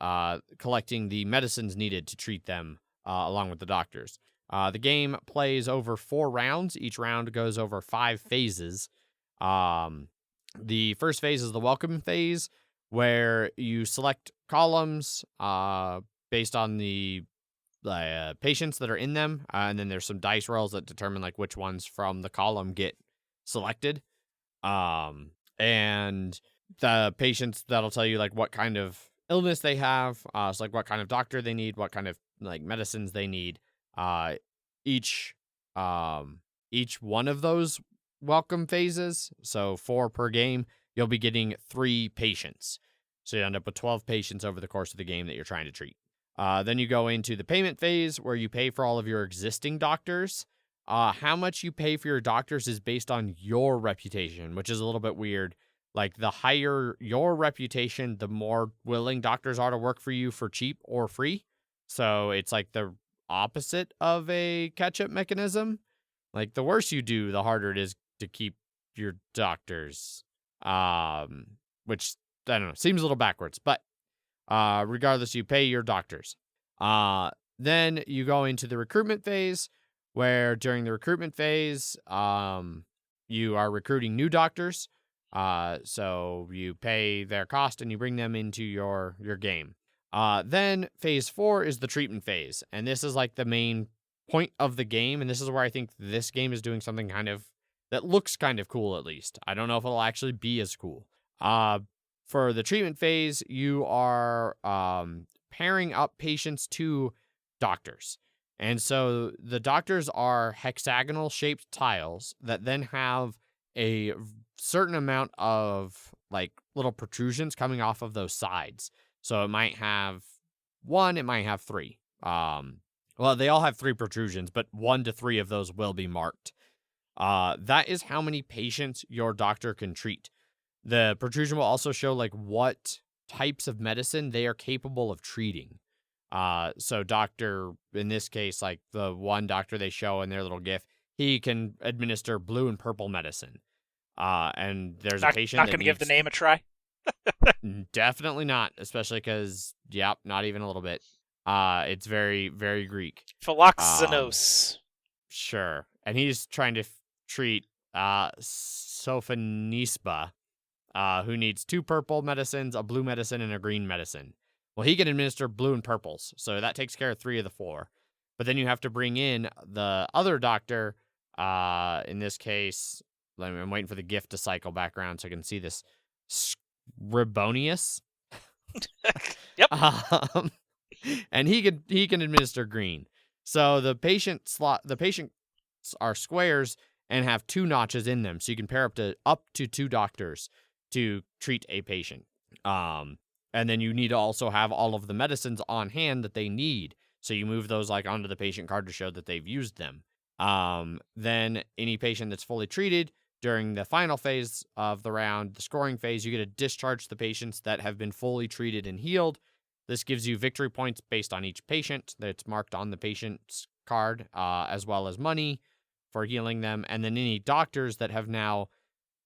collecting the medicines needed to treat them along with the doctors. The game plays over 4 rounds. Each round goes over 5 phases. The first phase is the welcome phase, where you select columns based on the patients that are in them, and then there's some dice rolls that determine like which ones from the column get selected. And the patients, that'll tell you like what kind of illness they have, so like what kind of doctor they need, what kind of like medicines they need. Each one of those welcome phases, so 4 per game, you'll be getting 3 patients. So you end up with 12 patients over the course of the game that you're trying to treat. Then you go into the payment phase, where you pay for all of your existing doctors. How much you pay for your doctors is based on your reputation, which is a little bit weird. Like, the higher your reputation, the more willing doctors are to work for you for cheap or free. So it's like the opposite of a catch-up mechanism. Like, the worse you do, the harder it is to keep your doctors. Which, I don't know, seems a little backwards. But regardless, you pay your doctors. Then you go into the recruitment phase, where during the recruitment phase, you are recruiting new doctors. So you pay their cost and you bring them into your game. Then phase 4 is the treatment phase. And this is like the main point of the game. And this is where I think this game is doing something kind of that looks kind of cool, at least. I don't know if it'll actually be as cool. For the treatment phase, you are pairing up patients to doctors. And so the doctors are hexagonal shaped tiles that then have a certain amount of like little protrusions coming off of those sides. So it might have 1, it might have 3. Well, they all have 3 protrusions, but 1 to 3 of those will be marked. That is how many patients your doctor can treat. The protrusion will also show like what types of medicine they are capable of treating. So doctor, in this case, like the one doctor they show in their little GIF, he can administer blue and purple medicine. And there's a patient not that going to give the needs- name a try. Definitely not, especially because, not even a little bit. It's very, very Greek. Philoxenos. Sure. And he's trying to treat Sophonisba, who needs 2 purple medicines, a blue medicine, and a green medicine. Well, he can administer blue and purples, so that takes care of 3 of the 4. But then you have to bring in the other doctor, in this case, I'm waiting for the GIF to cycle back around so I can see this. Scribonius. Yep. And he can administer green. So the patients are squares and have 2 notches in them, so you can pair up to 2 doctors to treat a patient. And then you need to also have all of the medicines on hand that they need, so you move those like onto the patient card to show that they've used them. Then any patient that's fully treated during the final phase of the round, the scoring phase, you get to discharge the patients that have been fully treated and healed. This gives you victory points based on each patient that's marked on the patient's card, as well as money for healing them. And then any doctors that have now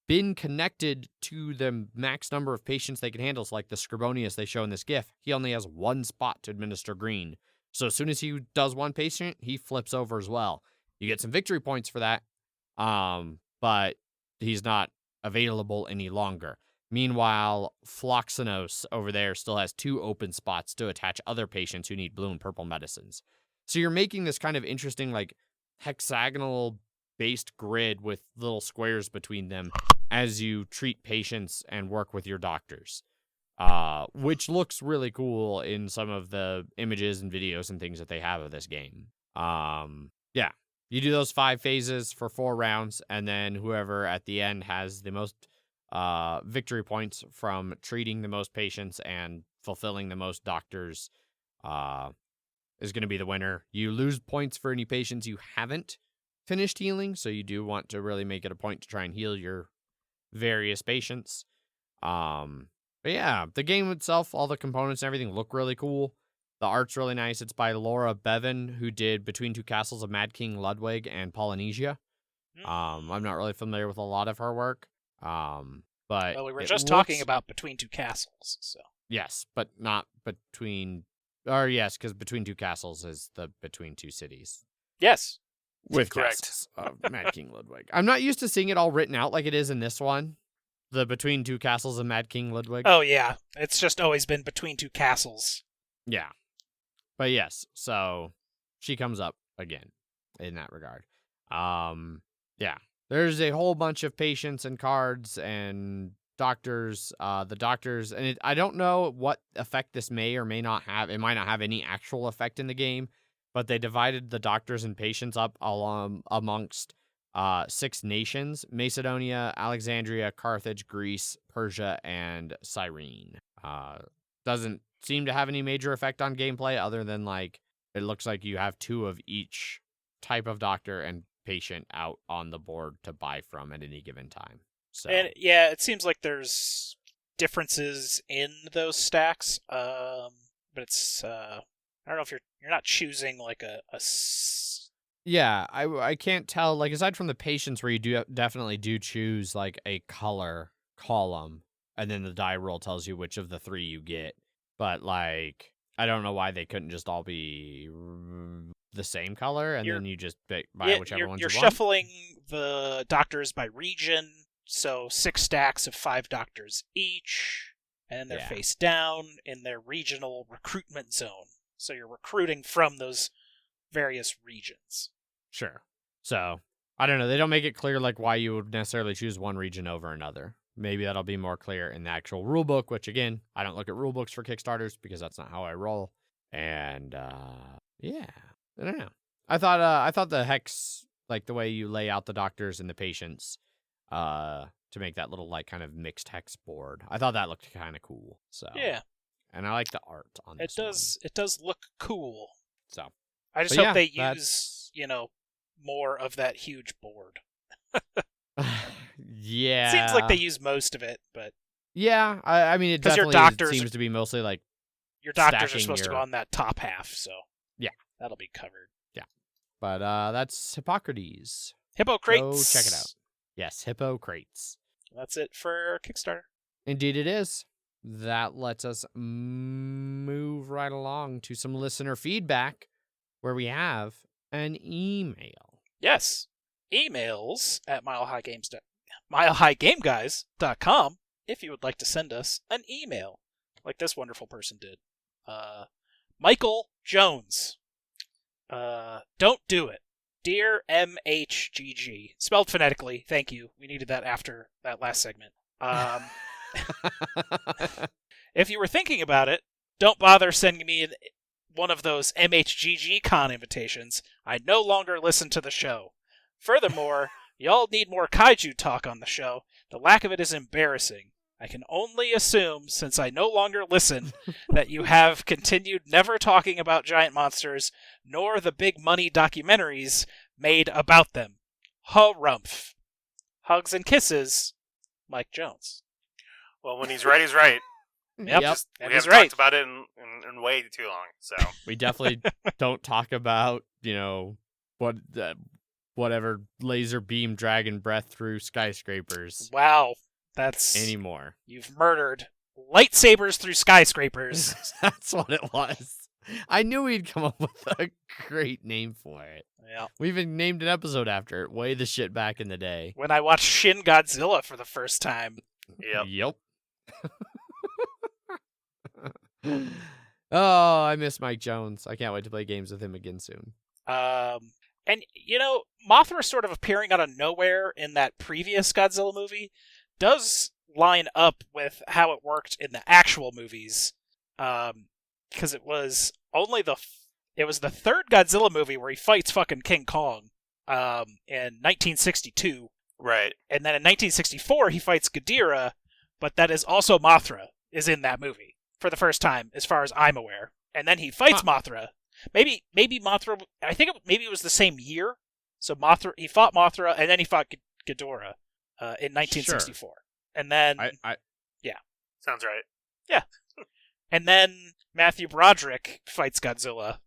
been connected to the max number of patients they can handle. So like the Scribonius they show in this GIF, he only has 1 spot to administer green. So as soon as he does 1 patient, he flips over as well. You get some victory points for that, but he's not available any longer. Meanwhile, Philoxenos over there still has 2 open spots to attach other patients who need blue and purple medicines. So you're making this kind of interesting, like, hexagonal-based grid with little squares between them as you treat patients and work with your doctors, which looks really cool in some of the images and videos and things that they have of this game. Yeah. You do those 5 phases for 4 rounds, and then whoever at the end has the most victory points from treating the most patients and fulfilling the most doctors is going to be the winner. You lose points for any patients you haven't finished healing, so you do want to really make it a point to try and heal your various patients. But yeah, the game itself, all the components and everything look really cool. The art's really nice. It's by Laura Bevan, who did Between Two Castles of Mad King Ludwig and Polynesia. I'm not really familiar with a lot of her work. But Well, we were just talking about Between Two Castles, so. Yes, but not between... Or yes, because Between Two Castles is the Between Two Cities. Yes. With Correct. castles of Mad King Ludwig. I'm not used to seeing it all written out like it is in this one. The Between Two Castles of Mad King Ludwig. Oh, yeah. It's just always been Between Two Castles. Yeah. But yes, so she comes up again in that regard. Yeah. There's a whole bunch of patients and cards and doctors. The doctors, and I don't know what effect this may or may not have. It might not have any actual effect in the game, but they divided the doctors and patients up amongst 6 nations: Macedonia, Alexandria, Carthage, Greece, Persia, and Cyrene. Doesn't seem to have any major effect on gameplay other than, like, it looks like you have 2 of each type of doctor and patient out on the board to buy from at any given time. So, And yeah, it seems like there's differences in those stacks, but it's I don't know if you're not choosing like a yeah, I can't tell, like, aside from the patients where you definitely do choose like a color column and then the die roll tells you which of the 3 you get. But, like, I don't know why they couldn't just all be the same color, and then you just buy whichever ones you want. You're shuffling the doctors by region, so 6 stacks of 5 doctors each, and they're face down in their regional recruitment zone. So you're recruiting from those various regions. Sure. So, I don't know. They don't make it clear, like, why you would necessarily choose one region over another. maybe that'll be more clear in the actual rulebook, which again, I don't look at rulebooks for Kickstarters because that's not how I roll. And yeah, I don't know. I thought the hex, like the way you lay out the doctors and the patients, to make that little like kind of mixed hex board. I thought that looked kind of cool. So Yeah, and I like the art on this. it does look cool. So I just But hope yeah, they use, more of that huge board. yeah, Seems like they use most of it, but Yeah, I mean, it 'Cause your definitely doctors seems to be mostly like your doctors are stacking supposed to go your- on that top half, so Yeah. that'll be covered. But that's Hippocrates. Hippocrates. Go check it out. Yes, Hippocrates. That's it for Kickstarter. Indeed it is. That lets us move right along to some listener feedback where we have an email. Yes. Emails at milehighgameguys.com if you would like to send us an email, like this wonderful person did. Michael Jones. Don't do it. Dear MHGG. Spelled phonetically. Thank you. We needed that after that last segment. If you were thinking about it, don't bother sending me one of those MHGG con invitations. I no longer listen to the show. Furthermore, y'all need more kaiju talk on the show. The lack of it is embarrassing. I can only assume, since I no longer listen, that you have continued never talking about giant monsters, nor the big money documentaries made about them. Harumph. Hugs and kisses, Mike Jones. Well, when he's right, he's right. Yep. Just, And we he's haven't right. talked about it in way too long. So We definitely don't talk about, whatever laser beam dragon breath through skyscrapers Wow. That's... anymore. You've murdered lightsabers through skyscrapers. That's what it was. I knew we'd come up with a great name for it. Yeah. We even named an episode after it way the shit back in the day. When I watched Shin Godzilla for the first time. yep. Oh, I miss Mike Jones. I can't wait to play games with him again soon. And, Mothra sort of appearing out of nowhere in that previous Godzilla movie does line up with how it worked in the actual movies. Because it was only the third Godzilla movie where he fights fucking King Kong in 1962. Right. And then in 1964, he fights Ghidorah, but that is also Mothra is in that movie for the first time, as far as I'm aware. And then he fights Mothra. Maybe Mothra. I think maybe it was the same year. So he fought Mothra, and then he fought Ghidorah in 1964. Sure. And then Sounds right. Yeah. And then Matthew Broderick fights Godzilla.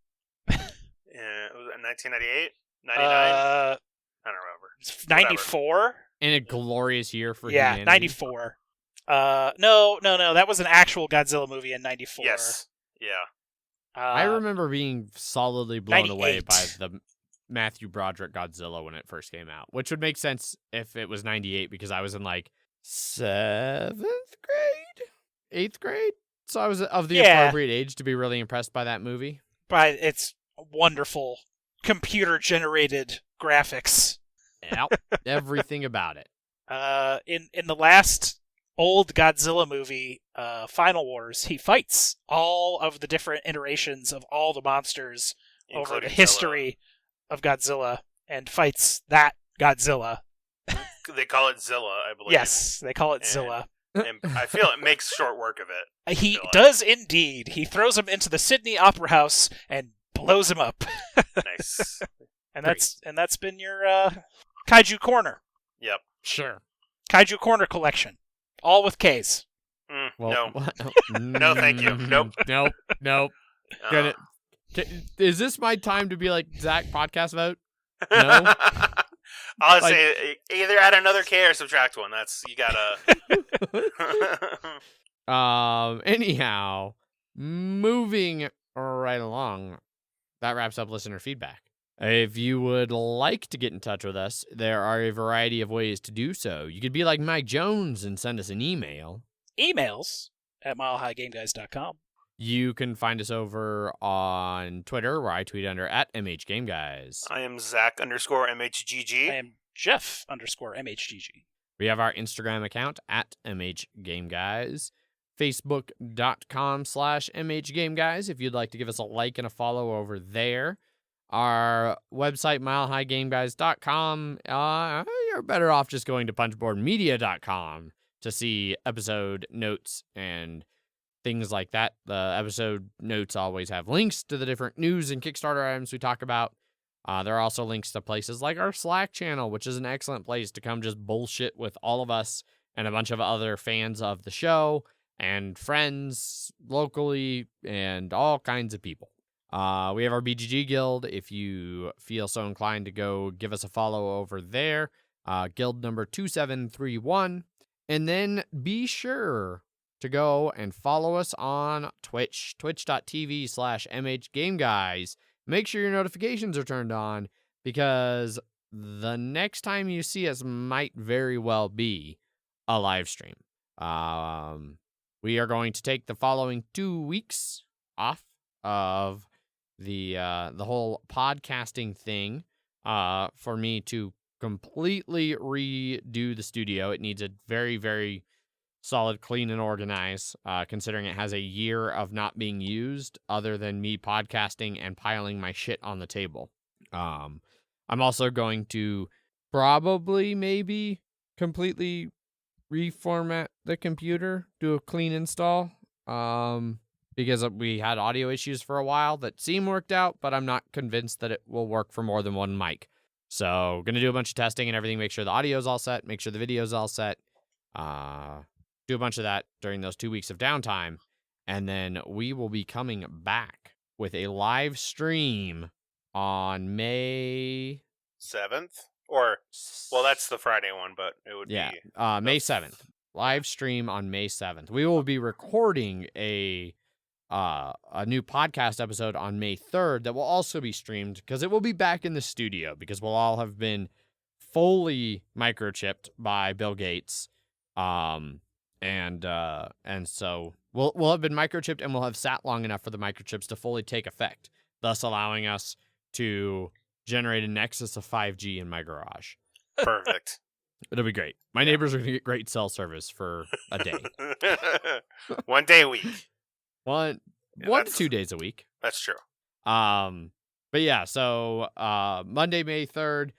Yeah, was it 1998, 99? I don't remember. 94. In a glorious year for humanity. 94. No, that was an actual Godzilla movie in 94. Yes. Yeah. I remember being solidly blown 98. away by the Matthew Broderick Godzilla when it first came out, which would make sense if it was 98 because I was in like 7th grade, 8th grade. So I was of the appropriate age to be really impressed by that movie. By its wonderful computer-generated graphics. Yep, everything about it. In the last old Godzilla movie, Final Wars, he fights all of the different iterations of all the monsters over the history of Godzilla and fights that Godzilla. They call it Zilla, I believe. Yes, they call it Zilla. And I feel it makes short work of it. He does indeed. He throws him into the Sydney Opera House and blows him up. Nice. And that's been your Kaiju Corner. Yep. Sure. Kaiju Corner collection. All with Ks. No. No, thank you. Nope. Nope. Is this my time to be like, Zach, podcast vote? No? I'll say either add another K or subtract one. That's, you gotta... Anyhow, moving right along, that wraps up listener feedback. If you would like to get in touch with us, there are a variety of ways to do so. You could be like Mike Jones and send us an email. Emails at milehighgameguys.com. You can find us over on Twitter, where I tweet under @MHGameGuys. I am Zach _MHGG. I am Jeff _MHGG. We have our Instagram account at MHGameGuys, Facebook.com/MHGameGuys if you'd like to give us a like and a follow over there. Our website, milehighgameguys.com. You're better off just going to punchboardmedia.com to see episode notes and things like that. The episode notes always have links to the different news and Kickstarter items we talk about. There are also links to places like our Slack channel, which is an excellent place to come just bullshit with all of us and a bunch of other fans of the show and friends locally and all kinds of people. We have our BGG guild. If you feel so inclined to go give us a follow over there, guild number 2731. And then be sure to go and follow us on Twitch, twitch.tv/MHGameGuys. Make sure your notifications are turned on because the next time you see us might very well be a live stream. We are going to take the following 2 weeks off of the whole podcasting thing for me to completely redo the studio. It needs a very, very solid, clean, and organized, considering it has a year of not being used other than me podcasting and piling my shit on the table. I'm also going to probably maybe completely reformat the computer, do a clean install, because we had audio issues for a while that seem worked out, but I'm not convinced that it will work for more than one mic. So going to do a bunch of testing and everything, make sure the audio's all set, make sure the video's all set, do a bunch of that during those 2 weeks of downtime, and then we will be coming back with a live stream on May 7th? Or, well, that's the Friday one, but it would be... May 7th. Live stream on May 7th. We will be recording a new podcast episode on May 3rd that will also be streamed because it will be back in the studio because we'll all have been fully microchipped by Bill Gates. And so we'll have been microchipped and we'll have sat long enough for the microchips to fully take effect, thus allowing us to generate a nexus of 5G in my garage. Perfect. It'll be great. My neighbors are going to get great cell service for a day. 1 day a week. One to 2 days a week. That's true. But yeah, so Monday, May 3rd,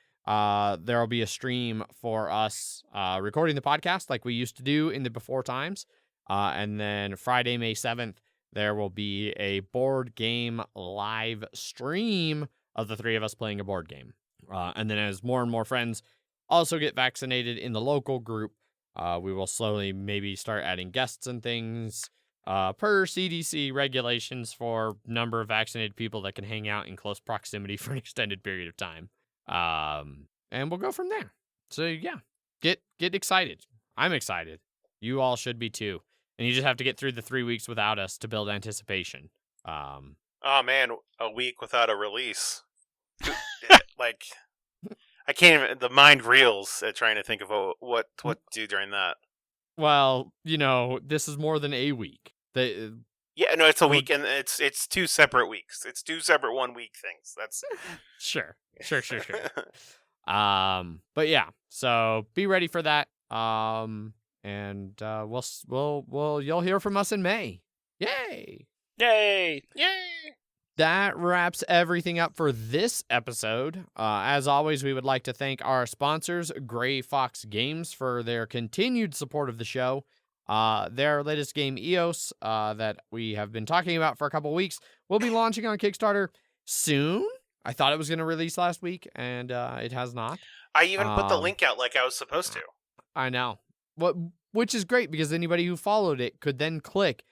there will be a stream for us recording the podcast like we used to do in the before times. And then Friday, May 7th, there will be a board game live stream of the three of us playing a board game. And then as more and more friends also get vaccinated in the local group, we will slowly maybe start adding guests and things per CDC regulations for number of vaccinated people that can hang out in close proximity for an extended period of time. And we'll go from there. So yeah, get excited. I'm excited. You all should be too. And you just have to get through the 3 weeks without us to build anticipation. Oh man, a week without a release. Like, I can't even, the mind reels at trying to think of what to do during that. Well, this is more than a week. Yeah, no, it's a week, and it's 2 separate weeks. It's 2 separate 1 week things. That's Sure. But yeah, so be ready for that. And you'll hear from us in May. Yay! Yay! That wraps everything up for this episode. As always, we would like to thank our sponsors, Gray Fox Games, for their continued support of the show. Their latest game, EOS, that we have been talking about for a couple weeks, will be launching on Kickstarter soon. I thought it was going to release last week, and it has not. I even put the link out like I was supposed to. I know. Which is great, because anybody who followed it could then click,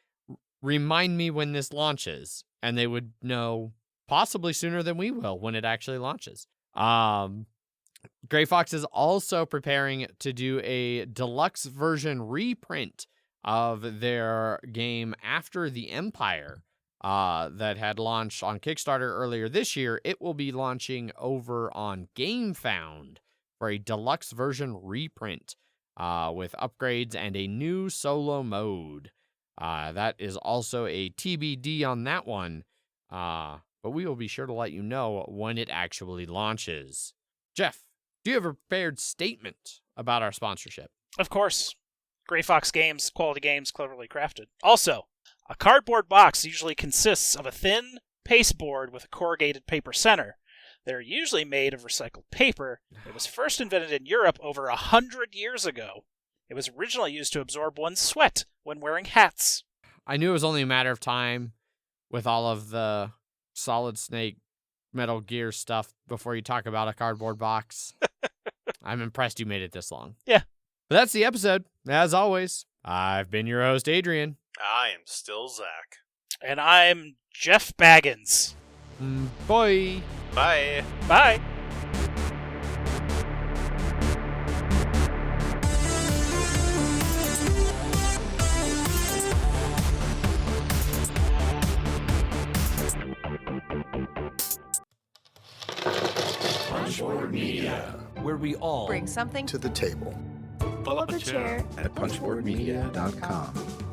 remind me when this launches, and they would know possibly sooner than we will when it actually launches. Gray Fox is also preparing to do a deluxe version reprint of their game After the Empire that had launched on Kickstarter earlier this year. It will be launching over on GameFound for a deluxe version reprint with upgrades and a new solo mode. That is also a TBD on that one, but we will be sure to let you know when it actually launches. Jeff, Do you have a prepared statement about our sponsorship? Of course. Gray Fox Games, quality games cleverly crafted. Also, a cardboard box usually consists of a thin pasteboard with a corrugated paper center. They're usually made of recycled paper. It was first invented in Europe over 100 years ago. It was originally used to absorb one's sweat when wearing hats. I knew it was only a matter of time with all of the Solid Snake Metal Gear stuff before you talk about a cardboard box. I'm impressed you made it this long. Yeah. But that's the episode. As always, I've been your host, Adrian. I am still Zach. And I'm Jeff Baggins. Bye. Bye. Bye. Punchboard Media, where we all bring something to the table. pull up a chair at punchboardmedia.com.